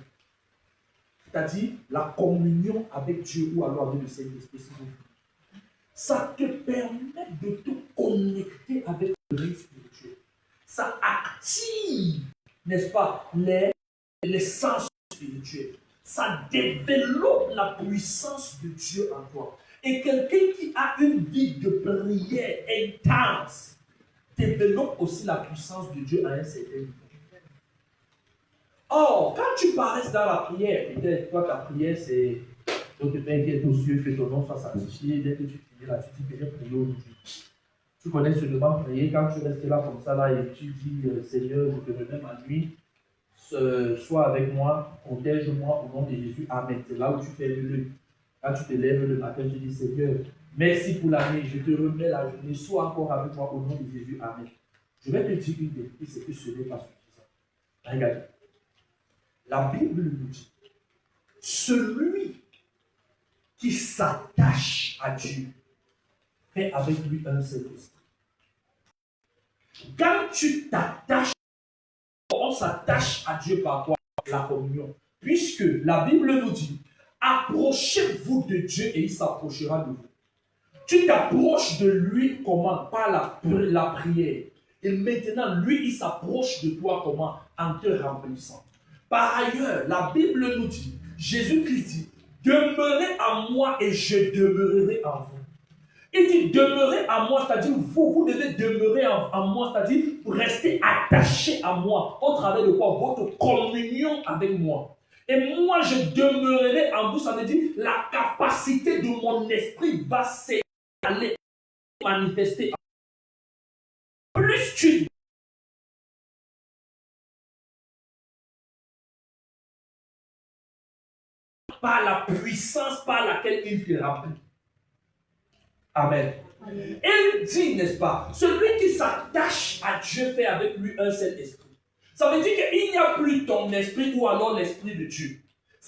C'est-à-dire la communion avec Dieu ou alors avec le Saint-Esprit. Ça te permet de te connecter avec le règne spirituel. Ça active, n'est-ce pas, les sens spirituels. Ça développe la puissance de Dieu en toi. Et quelqu'un qui a une vie de prière intense développe aussi la puissance de Dieu à un certain niveau. Or, quand tu parais dans la prière, peut-être toi ta prière c'est notre Père qui est aux cieux, que ton nom soit sanctifié. Dès que tu finis là, tu dis que j'ai prié aujourd'hui. Tu connais ce devant prier, quand tu restes là comme ça là et tu dis Seigneur, je te remets ma nuit, sois avec moi, protège-moi au nom de Jésus, Amen. C'est là où tu fais le. Quand tu te lèves le matin, tu dis Seigneur, merci pour la nuit, je te remets la journée, sois encore avec moi au nom de Jésus, Amen. Je vais te dire une vérité, c'est que ce n'est pas suffisant. Regardez. La Bible nous dit, celui qui s'attache à Dieu fait avec lui un seul esprit. Quand tu t'attaches, on s'attache à Dieu par quoi? La communion. Puisque la Bible nous dit, approchez-vous de Dieu et il s'approchera de vous. Tu t'approches de lui comment? Par la prière. Et maintenant, lui, il s'approche de toi comment? En te remplissant. Par ailleurs, la Bible nous dit, Jésus-Christ dit, demeurez en moi et je demeurerai en vous. Il dit, demeurez en moi, c'est-à-dire vous devez demeurer en moi, c'est-à-dire rester attaché à moi, au travers de quoi? Votre communion avec moi. Et moi, je demeurerai en vous, ça veut dire la capacité de mon esprit va s'étaler, manifester. Plus tu par la puissance par laquelle il te remplit. Amen. Il dit, n'est-ce pas, celui qui s'attache à Dieu fait avec lui un seul esprit. Ça veut dire qu'il n'y a plus ton esprit ou alors l'esprit de Dieu.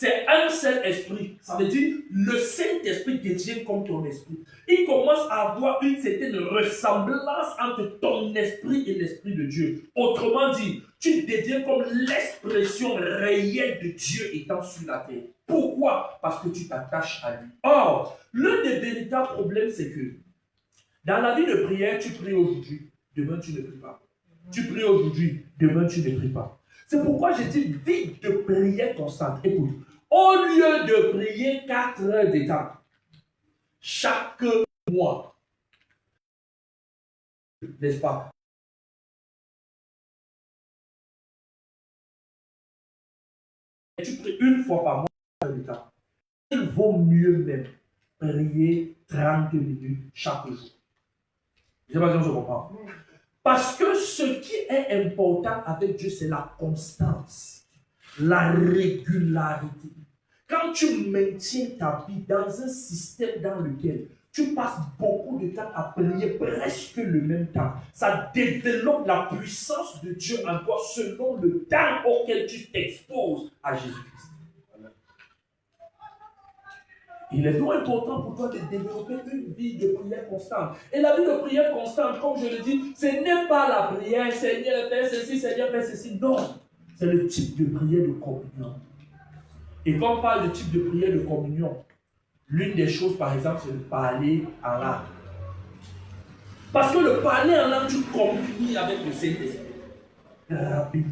C'est un seul esprit. Ça veut dire le Saint-Esprit devient comme ton esprit. Il commence à avoir une certaine ressemblance entre ton esprit et l'esprit de Dieu. Autrement dit, tu deviens comme l'expression réelle de Dieu étant sur la terre. Pourquoi? Parce que tu t'attaches à lui. Or, l'un des véritables problèmes, c'est que dans la vie de prière, tu pries aujourd'hui, demain tu ne pries pas. Tu pries aujourd'hui, demain tu ne pries pas. C'est pourquoi j'ai dit vie de prière constante. Écoute, au lieu de prier 4 heures de temps, chaque mois, n'est-ce pas? Et tu pries une fois par mois, 4 heures de temps. Il vaut mieux même prier 30 minutes chaque jour. Je ne sais pas si on se comprend. Parce que ce qui est important avec Dieu, c'est la constance, la régularité. Quand tu maintiens ta vie dans un système dans lequel tu passes beaucoup de temps à prier presque le même temps, ça développe la puissance de Dieu en toi selon le temps auquel tu t'exposes à Jésus-Christ. Il est donc important pour toi de développer une vie de prière constante. Et la vie de prière constante, comme je le dis, ce n'est pas la prière, Seigneur, fais ceci, Seigneur, fais ceci. Non, c'est le type de prière de communion. Et quand on parle de type de prière de communion, l'une des choses, par exemple, c'est de parler en langue. Parce que le parler en langue, tu communies avec le Saint-Esprit. En fait,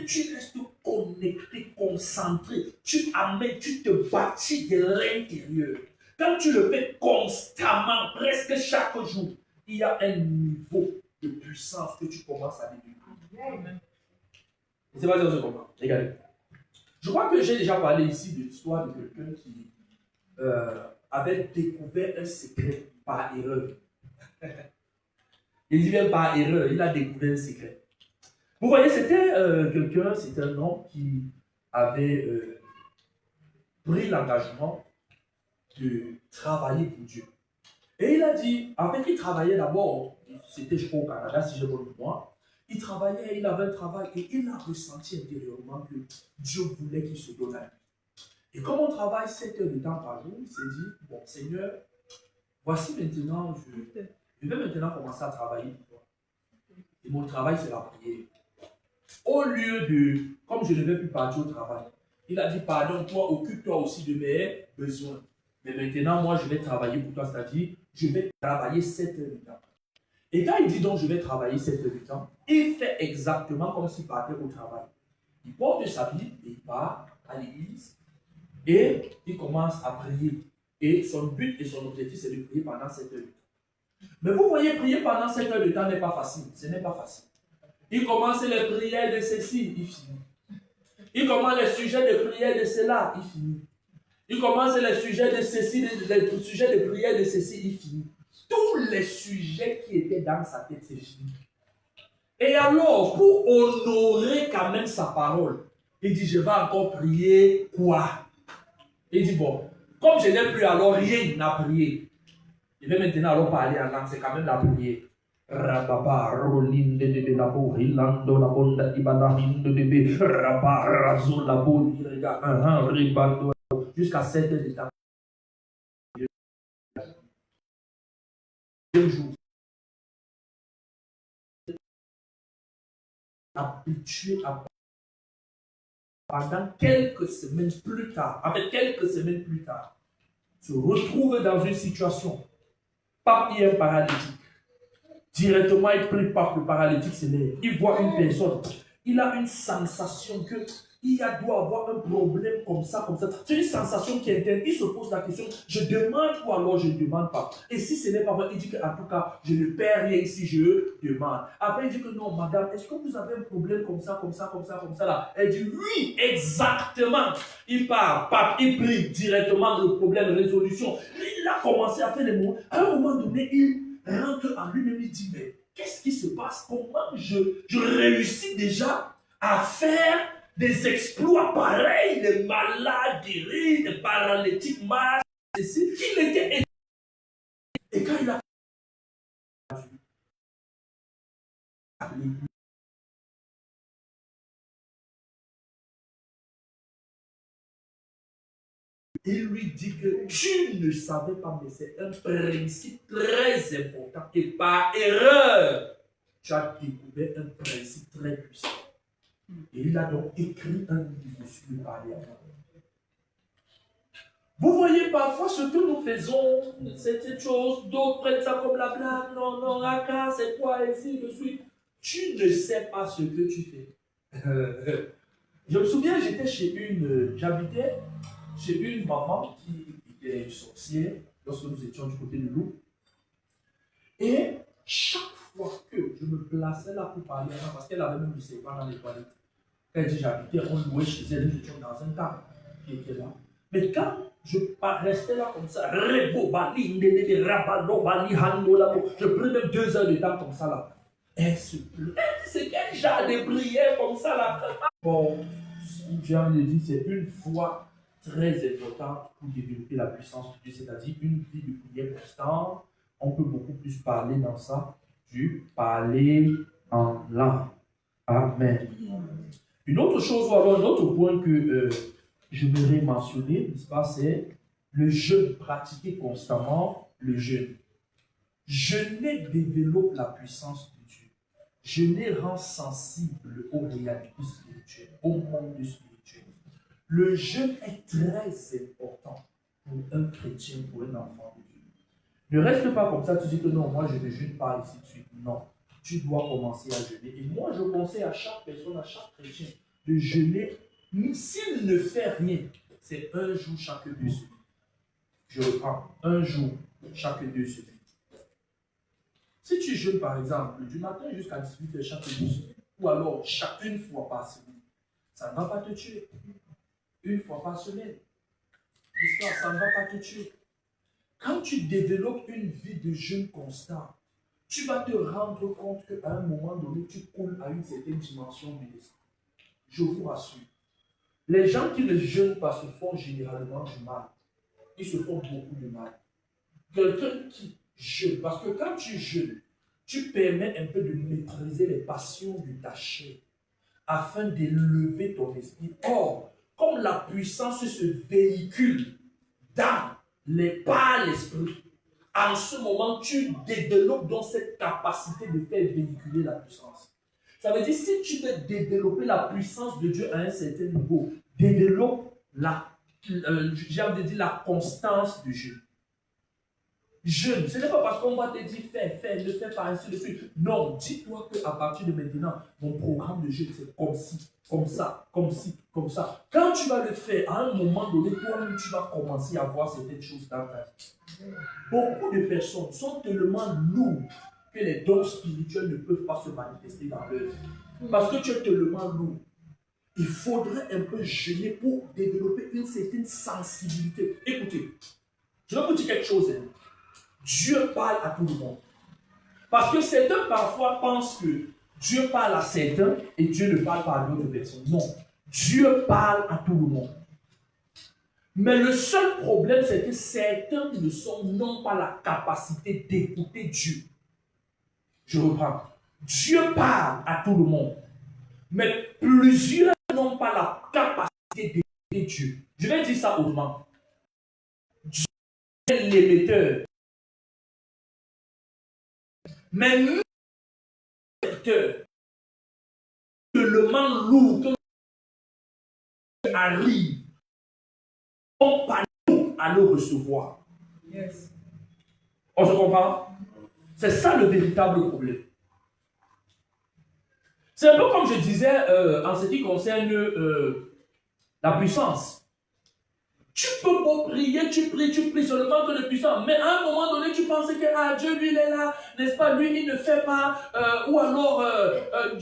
tu restes connecté, concentré. Tu amènes, tu te bâtis de l'intérieur. Quand tu le fais constamment, presque chaque jour, il y a un niveau de puissance que tu commences à développer. C'est pas ça comprend. Regardez. Je crois que j'ai déjà parlé ici de l'histoire de quelqu'un qui avait découvert un secret par erreur. Il dit bien par erreur, il a découvert un secret. Vous voyez, c'était quelqu'un, c'était un homme qui avait pris l'engagement de travailler pour Dieu. Et il a dit, en fait, il travaillait d'abord, c'était je crois au Canada, si je bonne mémoire, il travaillait, il avait un travail et il a ressenti intérieurement que Dieu voulait qu'il se donne à lui. Et comme on travaille 7 heures de temps par jour, il s'est dit, bon Seigneur, voici maintenant, je vais maintenant commencer à travailler pour toi. Et mon travail, c'est la prière. Au lieu de, comme je ne vais plus partir au travail, il a dit, pardon, toi, occupe-toi aussi de mes besoins. Mais maintenant, moi, je vais travailler pour toi, c'est-à-dire, je vais travailler 7 heures de temps. Et quand il dit donc, je vais travailler 7 heures de temps, il fait exactement comme s'il partait au travail. Il porte sa Bible et il part à l'église et il commence à prier. Et son but et son objectif, c'est de prier pendant 7 heures de temps. Mais vous voyez, prier pendant 7 heures de temps n'est pas facile. Ce n'est pas facile. Il commence les prières de ceci, il finit. Il commence les sujets de prière de cela, il finit. Il commence les sujets de ceci, les sujets de prière de ceci, il finit. Tous les sujets qui étaient dans sa tête, c'est fini. Et alors, pour honorer quand même sa parole, il dit, je vais encore prier quoi? Il dit, bon, comme je n'ai plus alors rien à prier, je vais maintenant alors parler en langue, c'est quand même la prière. Rababa rolinde de la bo hilando la bonda ibalahindo de be raba razo la bo rega ribando jusqu'à 7 heures de temps. Un jour, habitué à pendant quelques semaines plus tard, avec quelques semaines plus tard, se retrouve dans une situation, papier paralytique. Directement, il prie par le paralytique se lève. Il voit une personne. Il a une sensation que il doit avoir un problème comme ça, comme ça. C'est une sensation qui est interne. Il se pose la question, je demande ou alors je ne demande pas. Et si ce n'est pas vrai, il dit qu'en tout cas, je ne perds rien si je demande. Après, il dit que non, madame, est-ce que vous avez un problème comme ça, comme ça, comme ça, comme ça là? Elle dit oui, exactement. Il part, il prie directement le problème, résolution. Il a commencé à faire les mots. À un moment donné, il rentre en lui-même, il dit, mais qu'est-ce qui se passe? Comment je réussis déjà à faire des exploits pareils, des malades guéris, des paralytiques marchent. Il était. Et quand il a Il lui dit que tu ne savais pas, mais c'est un principe très important et par erreur, tu as découvert un principe très puissant. Et il a donc écrit un livre sur le parler à moi. Vous voyez parfois ce que nous faisons, c'est cette chose, d'autres prennent ça comme la blague, non, non, Raka, c'est quoi, ainsi de suite. Tu ne sais pas ce que tu fais. Je me souviens, j'habitais chez une maman qui était sorcière lorsque nous étions du côté de l'eau. Et chaque fois que je me plaçais là pour parler à elle, parce qu'elle avait même du serpent dans les toilettes, elle dit j'habitais, on louait chez elle, nous étions dans un camp qui était là. Mais quand je restais là comme ça, je prenais même 2 heures de temps comme ça là. Elle se plaignait. C'est quel genre de prière comme ça là. Bon, j'ai envie de dire, c'est une foi très importante pour développer la puissance de Dieu, c'est-à-dire une vie de prière constante. On peut beaucoup plus parler dans ça, du parler en langue. Amen. Une autre chose, ou alors un autre point que je voudrais mentionner, n'est-ce pas, c'est le jeûne, pratiquer constamment le jeûne. Jeûner développe la puissance de Dieu. Jeûner rend sensible aux réalités spirituelles, au monde spirituel. Le jeûne est très important pour un chrétien, pour un enfant de Dieu. Ne reste pas comme ça, tu dis que non, moi je ne jeûne pas, ainsi de suite. Non, tu dois commencer à jeûner. Et moi je conseille à chaque personne, à chaque chrétien, de jeûner. S'il ne fait rien, c'est un jour chaque 2 semaines. Je reprends, un jour chaque 2 semaines. Si tu jeûnes par exemple du matin jusqu'à 18h chaque 2 semaines, ou alors une fois par semaine, ça ne va pas te tuer. Une fois par semaine, l'histoire, ça ne va pas te tuer. Quand tu développes une vie de jeûne constant, tu vas te rendre compte qu'à un moment donné, tu coules à une certaine dimension de l'esprit. Je vous rassure. Les gens qui ne jeûnent pas se font généralement du mal. Ils se font beaucoup de mal. Quelqu'un qui jeûne, parce que quand tu jeûnes, tu permets un peu de maîtriser les passions de ta chair afin d'élever ton esprit. Or, comme la puissance se véhicule par l'esprit, en ce moment, tu développes donc cette capacité de faire véhiculer la puissance. Ça veut dire, si tu veux développer la puissance de Dieu à un certain niveau, développe j'ai envie de dire la constance du jeûne. Jeûne, ce n'est pas parce qu'on va te dire fais, ne fais pas ainsi de suite. Non, dis-toi qu'à partir de maintenant, mon programme de jeûne, c'est comme ci, comme ça, comme ci, comme ça. Quand tu vas le faire, à un moment donné, toi-même, tu vas commencer à voir certaines choses dans ta vie. Beaucoup de personnes sont tellement lourdes que les dons spirituels ne peuvent pas se manifester dans leur vie. Parce que tu es tellement lourd. Il faudrait un peu jeûner pour développer une certaine sensibilité. Écoutez, je vais vous dire quelque chose. Dieu parle à tout le monde. Parce que certains parfois pensent que Dieu parle à certains et Dieu ne parle pas à d'autres personnes. Non, Dieu parle à tout le monde. Mais le seul problème, c'est que certains n'ont pas la capacité d'écouter Dieu. Je reprends. Dieu parle à tout le monde. Mais plusieurs n'ont pas la capacité d'écouter Dieu. Je vais dire ça autrement. Dieu est l'émetteur. Mais nous, tellement lourd que arrive, on pas nous à le recevoir. Yes. On se comprend? C'est ça le véritable problème. C'est un peu comme je disais en ce qui concerne la puissance. Tu peux pas prier, tu pries seulement que le puissant. Mais à un moment donné, tu penses que Dieu, lui, il est là, n'est-ce pas? Lui, il ne fait pas, ou alors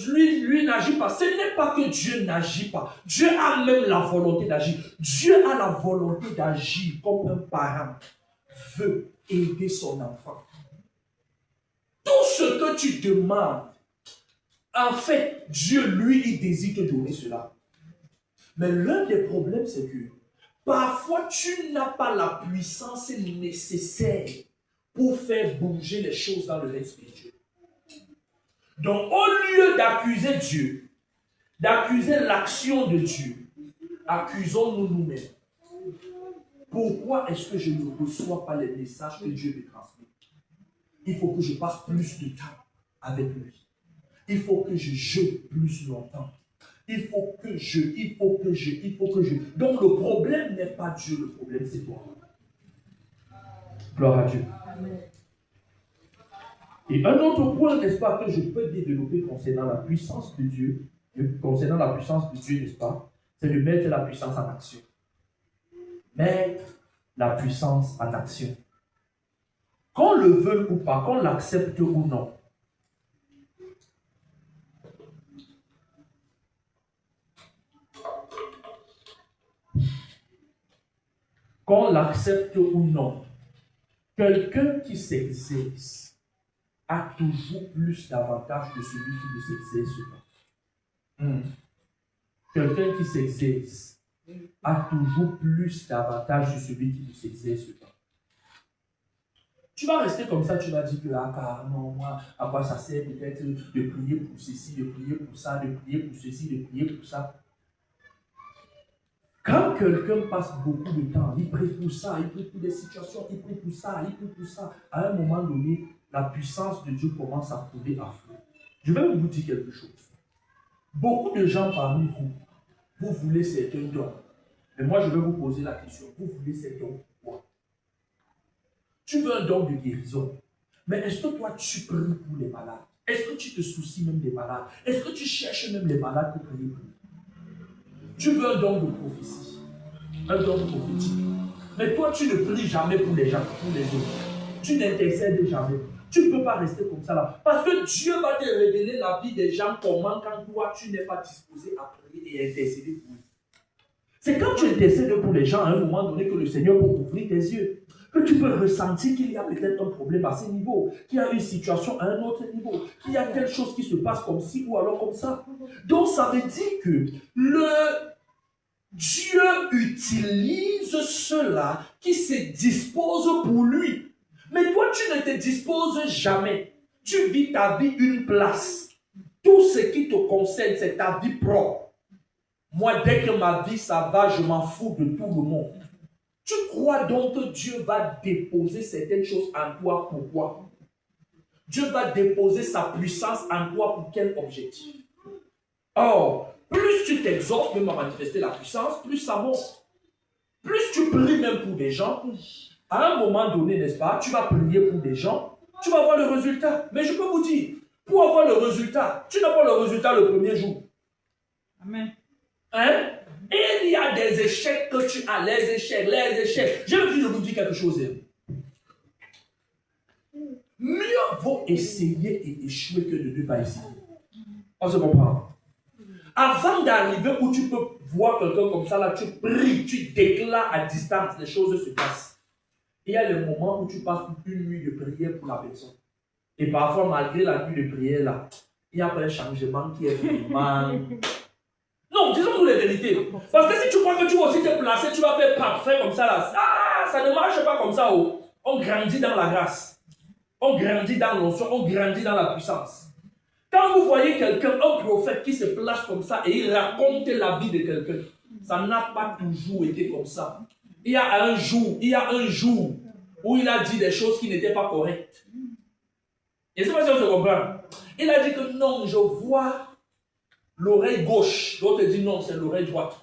lui n'agit pas. Ce n'est pas que Dieu n'agit pas. Dieu a même la volonté d'agir. Dieu a la volonté d'agir comme un parent veut aider son enfant. Tout ce que tu demandes, en fait, Dieu, lui, il désire te donner cela. Mais l'un des problèmes, c'est que parfois, tu n'as pas la puissance nécessaire pour faire bouger les choses dans le règne spirituel. Donc, au lieu d'accuser Dieu, d'accuser l'action de Dieu, accusons-nous nous-mêmes. pourquoi est-ce que je ne reçois pas les messages que Dieu me transmet? Il faut que je passe plus de temps avec lui. Il faut que je jeûne plus longtemps. Il faut que je. Donc le problème n'est pas Dieu, le problème c'est toi. Gloire à Dieu. Amen. Et un autre point, n'est-ce pas, que je peux développer concernant la puissance de Dieu, n'est-ce pas, c'est de mettre la puissance en action. Mettre la puissance en action. Qu'on le veuille ou pas, qu'on l'accepte ou non. Qu'on l'accepte ou non, quelqu'un qui s'exerce a toujours plus d'avantages que celui qui ne s'exerce pas. Quelqu'un qui s'exerce a toujours plus d'avantages que celui qui ne s'exerce pas. Tu vas rester comme ça, tu vas dire que non, moi, à quoi ça sert peut-être de prier pour ceci, de prier pour ça, de prier pour ceci, de prier pour ça. Quand quelqu'un passe beaucoup de temps, il prie pour ça, il prie pour des situations, il prie pour ça, il prie pour ça, à un moment donné, la puissance de Dieu commence à couler à flot. Je vais vous dire quelque chose. Beaucoup de gens parmi vous, vous voulez certains dons. Mais moi, je vais vous poser la question. Vous voulez ces dons pourquoi? Tu veux un don de guérison. Mais est-ce que toi, tu pries pour les malades? Est-ce que tu te soucies même des malades? Est-ce que tu cherches même les malades pour prier pour eux? Tu veux un don de prophétie, un don prophétique. Mais toi, tu ne pries jamais pour les gens, pour les autres. Tu n'intercèdes jamais. Tu ne peux pas rester comme ça là. Parce que Dieu va te révéler la vie des gens comment quand toi, tu n'es pas disposé à prier et intercéder pour eux. C'est quand tu intercèdes pour les gens à un moment donné que le Seigneur peut ouvrir tes yeux. Que tu peux ressentir qu'il y a peut-être un problème à ce niveau, qu'il y a une situation à un autre niveau, qu'il y a quelque chose qui se passe comme ci ou alors comme ça. Donc ça veut dire que Dieu utilise ceux-là qui se disposent pour lui. Mais toi, tu ne te disposes jamais. Tu vis ta vie une place. Tout ce qui te concerne, c'est ta vie propre. Moi, dès que ma vie, ça va, je m'en fous de tout le monde. Tu crois donc que Dieu va déposer certaines choses en toi, pourquoi? Dieu va déposer sa puissance en toi pour quel objectif? Or, plus tu t'exhortes même à manifester la puissance, plus ça monte. Plus tu pries même pour des gens, à un moment donné, n'est-ce pas, tu vas prier pour des gens, tu vas voir le résultat. Mais je peux vous dire, pour avoir le résultat, tu n'as pas le résultat le premier jour. Amen. Hein? Et il y a des échecs que tu as, les échecs. J'ai envie de vous dire quelque chose. Mieux vaut essayer et échouer que de ne pas essayer. On se comprend? Avant d'arriver où tu peux voir quelqu'un comme ça, là, tu pries, tu déclares à distance, les choses se passent. Il y a le moment où tu passes une nuit de prière pour la personne. Et parfois, malgré la nuit de prière, là, il y a un changement qui est vraiment... Non, disons-nous les vérités. Parce que si tu crois que tu vas aussi te placer, tu vas faire parfait comme ça, là. Ah, ça ne marche pas comme ça. Oh. On grandit dans la grâce. On grandit dans l'onction, on grandit dans la puissance. Quand vous voyez quelqu'un, un prophète qui se place comme ça et il raconte la vie de quelqu'un, ça n'a pas toujours été comme ça. Il y a un jour où il a dit des choses qui n'étaient pas correctes. Et c'est pas si on se comprend. Il a dit que non, je vois l'oreille gauche. L'autre dit non, c'est l'oreille droite.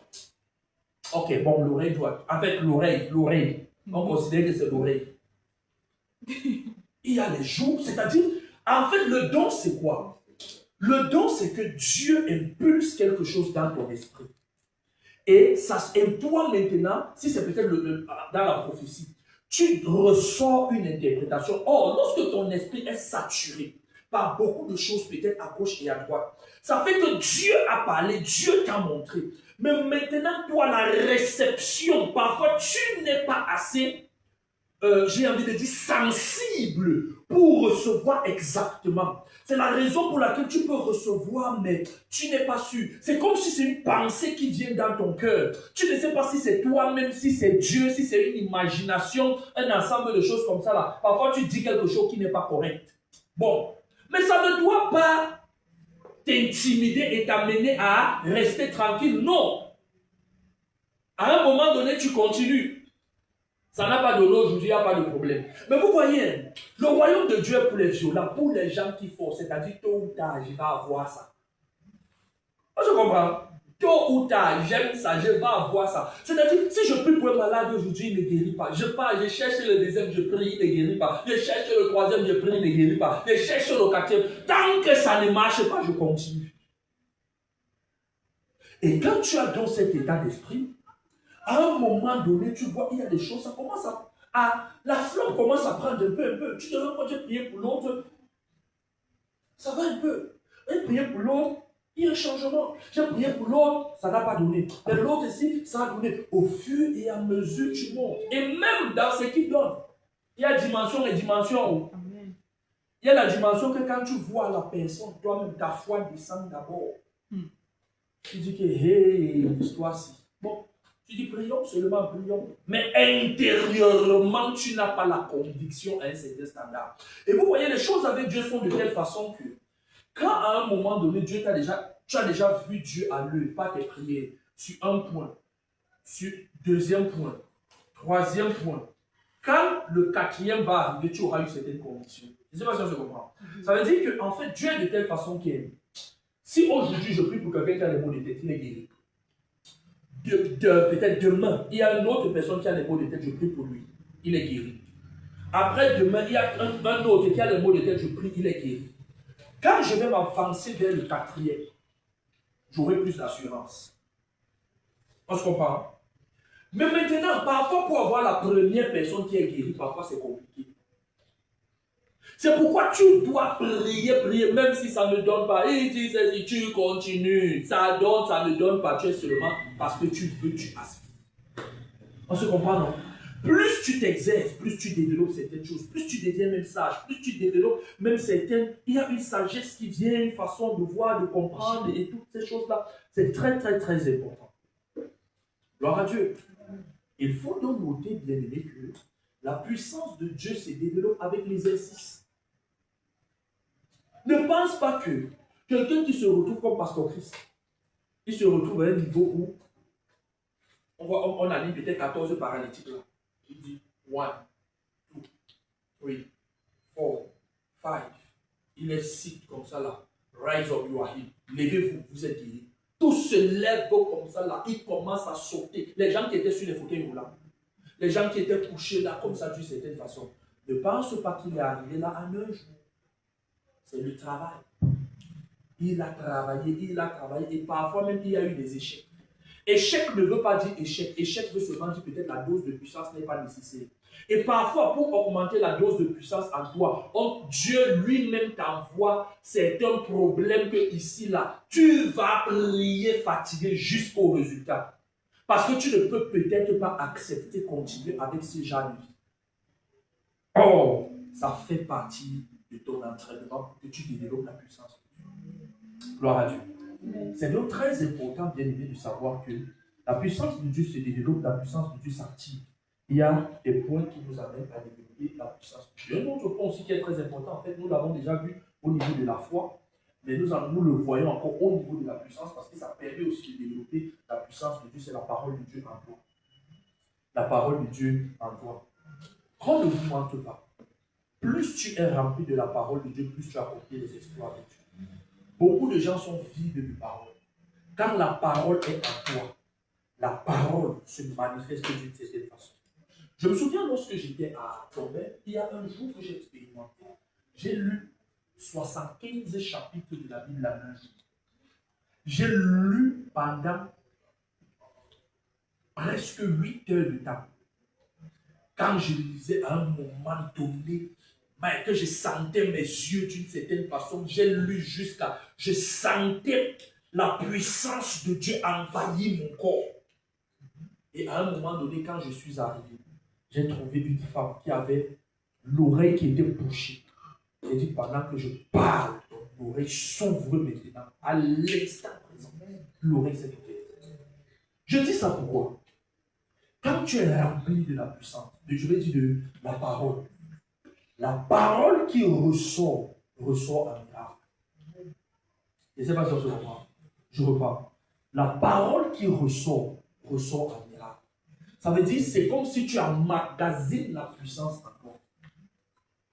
Ok, bon, l'oreille droite. Avec l'oreille. On considère que c'est l'oreille. Il y a les jours, c'est-à-dire, en fait, le don, c'est quoi? Le don, c'est que Dieu impulse quelque chose dans ton esprit. Et toi maintenant, si c'est peut-être dans la prophétie, tu ressors une interprétation. Or, lorsque ton esprit est saturé par beaucoup de choses, peut-être à gauche et à droite, ça fait que Dieu a parlé, Dieu t'a montré. Mais maintenant, toi, la réception, parfois, tu n'es pas assez, j'ai envie de dire, sensible pour recevoir exactement. C'est la raison pour laquelle tu peux recevoir, mais tu n'es pas sûr. C'est comme si c'est une pensée qui vient dans ton cœur. Tu ne sais pas si c'est toi-même, si c'est Dieu, si c'est une imagination, un ensemble de choses comme ça là. Parfois, tu dis quelque chose qui n'est pas correct. Bon, mais ça ne doit pas t'intimider et t'amener à rester tranquille. Non. À un moment donné, tu continues. Ça n'a pas donné aujourd'hui, il n'y a pas de problème. Mais vous voyez, le royaume de Dieu est pour les violents, pour les gens qui font, c'est-à-dire tôt ou tard, je vais avoir ça. Je comprends. Tôt ou tard, j'aime ça, je vais avoir ça. C'est-à-dire, si je prie pour un malade aujourd'hui, il ne guérit pas. Je pars, je cherche le deuxième, je prie, il ne guérit pas. Je cherche le troisième, je prie, il ne guérit pas. Je cherche le quatrième. Tant que ça ne marche pas, je continue. Et quand tu as dans cet état d'esprit, à un moment donné, tu vois, il y a des choses, ça commence la flamme commence à prendre un peu. Tu te rends compte, j'ai prié pour l'autre, ça va un peu. J'ai prié pour l'autre, il y a un changement. J'ai prié pour l'autre, ça n'a pas donné. Mais l'autre ici, ça a donné. Au fur et à mesure, tu montes. Et même dans ce qui donne, il y a dimension et dimension. Amen. Il y a la dimension que quand tu vois la personne, toi-même, ta foi descend d'abord. Tu dis que, hey, l'histoire-ci. Bon, tu dis prions, seulement prions. Mais intérieurement, tu n'as pas la conviction à un certain standard. Et vous voyez, les choses avec Dieu sont de telle façon que, quand à un moment donné, tu as déjà vu Dieu à l'œil, pas tes prières, sur un point, sur deuxième point, troisième point. Quand le quatrième va arriver, tu auras eu certaines convictions. Je ne sais pas si on se comprend. Ça veut dire qu'en fait, Dieu est de telle façon qu'il si aujourd'hui je prie pour quelqu'un qui a les maux de tête, il est guéri. Peut-être demain, il y a une autre personne qui a les maux de tête, je prie pour lui, il est guéri. Après demain, il y a un autre qui a les maux de tête, je prie, il est guéri. Quand je vais m'avancer vers le quatrième, j'aurai plus d'assurance. On se comprend? Mais maintenant, parfois pour avoir la première personne qui est guérie, parfois c'est compliqué. C'est pourquoi tu dois prier, même si ça ne donne pas. Il dit, si tu continues, ça donne, ça ne donne pas. Tu es seulement parce que tu veux, tu aspires. On se comprend, non? Plus tu t'exerces, plus tu développes certaines choses, plus tu deviens même sage, plus tu développes même certaines... Il y a une sagesse qui vient, une façon de voir, de comprendre et toutes ces choses-là. C'est très, très, très important. Gloire à Dieu. Il faut donc noter, bien aimé, que la puissance de Dieu se développe avec l'exercice. Ne pense pas que quelqu'un qui se retrouve comme Pasteur Christ, il se retrouve à un niveau où on a mis peut-être 14 paralytiques là. Il dit 1, 2, 3, 4, 5. Il les cite comme ça là. Rise up, you are healed. Levez-vous, vous êtes guéris. Tous se lèvent comme ça là. Ils commencent à sauter. Les gens qui étaient sur les fauteuils roulants, les gens qui étaient couchés là comme ça d'une certaine façon, ne pense pas qu'il est arrivé là en un jour. C'est le travail. Il a travaillé et parfois même il y a eu des échecs. Échec ne veut pas dire échec. Échec veut seulement dire peut-être la dose de puissance n'est pas nécessaire. Et parfois, pour augmenter la dose de puissance en toi, Dieu lui-même t'envoie certains problèmes que ici, là, tu vas prier fatigué jusqu'au résultat. Parce que tu ne peux peut-être pas accepter continuer avec ce genre de vie. Oh, ça fait partie de ton entraînement pour que tu développes la puissance de Dieu. Gloire à Dieu. C'est donc très important, bien aimé, de savoir que la puissance de Dieu se développe, la puissance de Dieu s'active. Il y a des points qui nous amènent à développer la puissance de Dieu. Un autre point aussi qui est très important, en fait, nous l'avons déjà vu au niveau de la foi, mais nous le voyons encore au niveau de la puissance parce que ça permet aussi de développer la puissance de Dieu, c'est la parole de Dieu en toi. La parole de Dieu en toi. Quand ne vous mente pas, plus tu es rempli de la parole de Dieu, plus tu as accompli les exploits de Dieu. Beaucoup de gens sont vides de parole. Quand la parole est en toi, la parole se manifeste d'une certaine façon. Je me souviens lorsque j'étais à Tombay, il y a un jour que j'ai expérimenté, j'ai lu 75 chapitres de la Bible la même jour. J'ai lu pendant presque 8 heures de temps. Quand je lisais à un moment donné, mais que je sentais mes yeux d'une certaine façon, j'ai lu jusqu'à... Je sentais la puissance de Dieu envahir mon corps. Et à un moment donné, quand je suis arrivé, j'ai trouvé une femme qui avait l'oreille qui était bouchée. J'ai dit, pendant que je parle, l'oreille s'ouvre maintenant. À l'instant présent, l'oreille s'est ouverte. Je dis ça pourquoi? Quand tu es rempli de la puissance, je vais dire de la parole qui ressort un miracle. Je ne sais pas si on se comprend. Je repars. La parole qui ressort un miracle. Ça veut dire c'est comme si tu emmagasines la puissance en toi.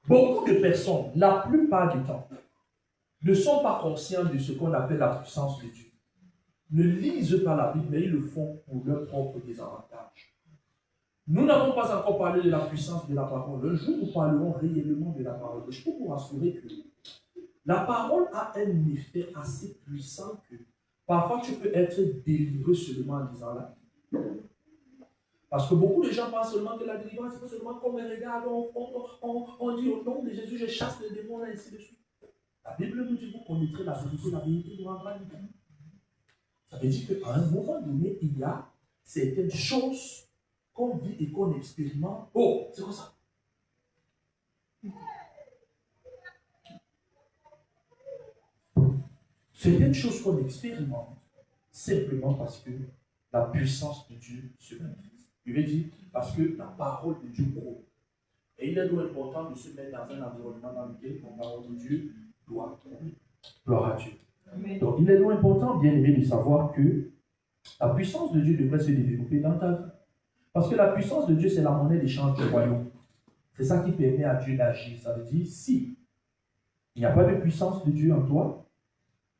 Beaucoup de personnes, la plupart du temps, ne sont pas conscients de ce qu'on appelle la puissance de Dieu. Ne lisent pas la Bible, mais ils le font pour leur propre désavantage. Nous n'avons pas encore parlé de la puissance de la parole. Un jour, nous parlerons réellement de la parole. Je peux vous rassurer que la parole a un effet assez puissant que parfois tu peux être délivré seulement en disant la Bible. Parce que beaucoup de gens pensent seulement que la délivrance, c'est seulement comme on regarde, on dit au nom de Jésus, je chasse les démons, et ainsi de suite. La Bible nous dit, vous connaîtrez la vérité vous rendra libre. Ça veut dire qu'à un moment donné, il y a certaines choses qu'on vit et qu'on expérimente. Oh, c'est quoi ça? Certaines choses qu'on expérimente simplement parce que la puissance de Dieu se manifeste. Je veux dire, parce que la parole de Dieu gros. Et il est donc important de se mettre dans un environnement dans lequel la parole de Dieu doit tomber. Gloire à Dieu. Amen. Donc il est donc important, bien aimé, de savoir que la puissance de Dieu devrait se développer dans ta vie. Parce que la puissance de Dieu, c'est la monnaie d'échange du royaume. C'est ça qui permet à Dieu d'agir. Ça veut dire, si il n'y a pas de puissance de Dieu en toi,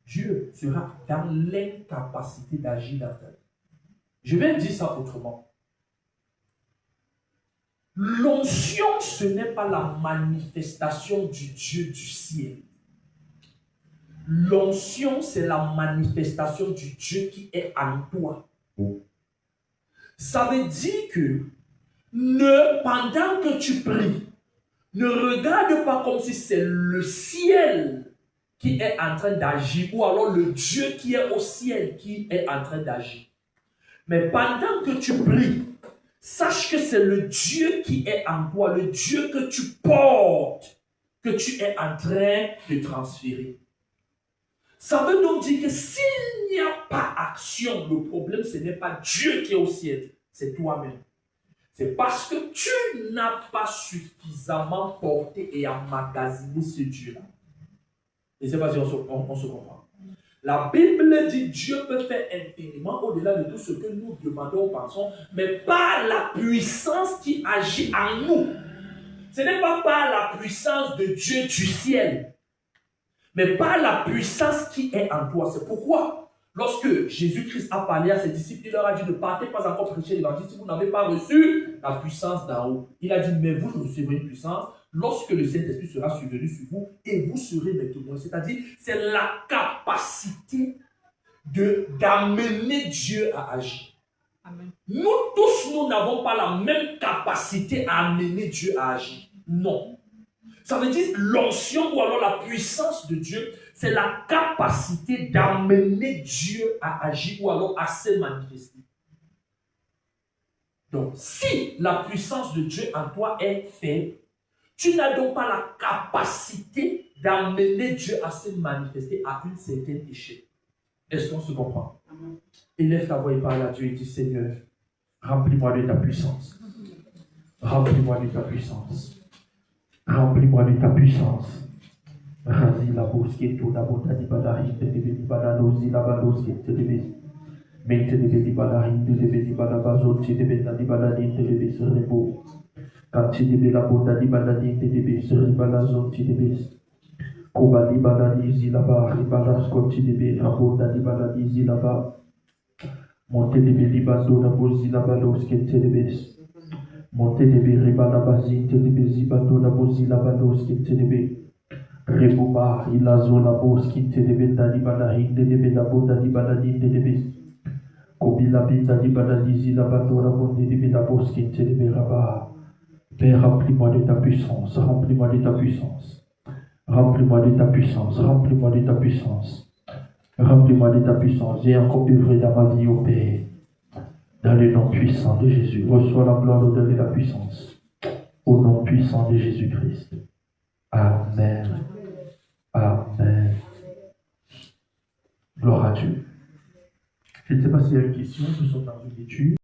Dieu sera dans l'incapacité d'agir dans ta vie. Je vais dire ça autrement. L'onction, ce n'est pas la manifestation du Dieu du ciel. L'onction, c'est la manifestation du Dieu qui est en toi. Ça veut dire que pendant que tu pries, ne regarde pas comme si c'est le ciel qui est en train d'agir ou alors le Dieu qui est au ciel qui est en train d'agir. Mais pendant que tu pries, sache que c'est le Dieu qui est en toi, le Dieu que tu portes, que tu es en train de transférer. Ça veut donc dire que s'il n'y a pas action, le problème, ce n'est pas Dieu qui est au ciel, c'est toi-même. C'est parce que tu n'as pas suffisamment porté et emmagasiné ce Dieu-là. Je ne sais pas si on se comprend. La Bible dit Dieu peut faire infiniment au-delà de tout ce que nous demandons ou pensons, mais par la puissance qui agit en nous. Ce n'est pas par la puissance de Dieu du ciel, mais par la puissance qui est en toi. C'est pourquoi, lorsque Jésus-Christ a parlé à ses disciples, il leur a dit ne partez pas encore prêcher l'évangile si vous n'avez pas reçu la puissance d'en haut. Il a dit mais vous recevrez une puissance lorsque le Saint-Esprit sera survenu sur vous et vous serez mes témoins. C'est-à-dire, c'est la capacité d'amener Dieu à agir. Amen. Nous tous, nous n'avons pas la même capacité à amener Dieu à agir. Non. Ça veut dire l'onction ou alors la puissance de Dieu, c'est la capacité d'amener Dieu à agir ou alors à se manifester. Donc, si la puissance de Dieu en toi est faible, tu n'as donc pas la capacité d'amener Dieu à se manifester à une certaine échelle. Est-ce qu'on se comprend? Élève ta voix et parle à Dieu et dis Seigneur, remplis-moi de ta puissance. Remplis-moi de ta puissance. Remplis-moi de ta puissance. Razi la bosque, tout la bota di badari, de di badadosi, la badoski, te debe. Mente de di badari, de di badabazo, ti debe di badari, te debe se rebo. Quand tu debe la bota di badari, te debe se rebalazo, ti debe. Koba di badari, zilaba, ribalasco, ti debe, rabota di badari, zilaba. Monte debe di bado, la bosi, la badoski, te debe. Monte debe ribala bazi, te debe zibado, la bosi, la badoski, te debe. Reboba, ilazo la boski, te debe da di badari, te debe da boda di badari, te debe. Kobila bita di badari, zilabado, la bondi debe da boski, te debe raba. Père, remplis-moi de ta puissance, remplis-moi de ta puissance. Remplis-moi de ta puissance, remplis-moi de ta puissance. Remplis-moi de ta puissance. J'ai encore œuvré dans ma vie au Père. Dans le nom puissant de Jésus. Reçois la gloire, l'honneur et la puissance. Au nom puissant de Jésus-Christ. Amen. Amen. Gloire à Dieu. Je ne sais pas s'il y a une question, nous sommes dans une étude.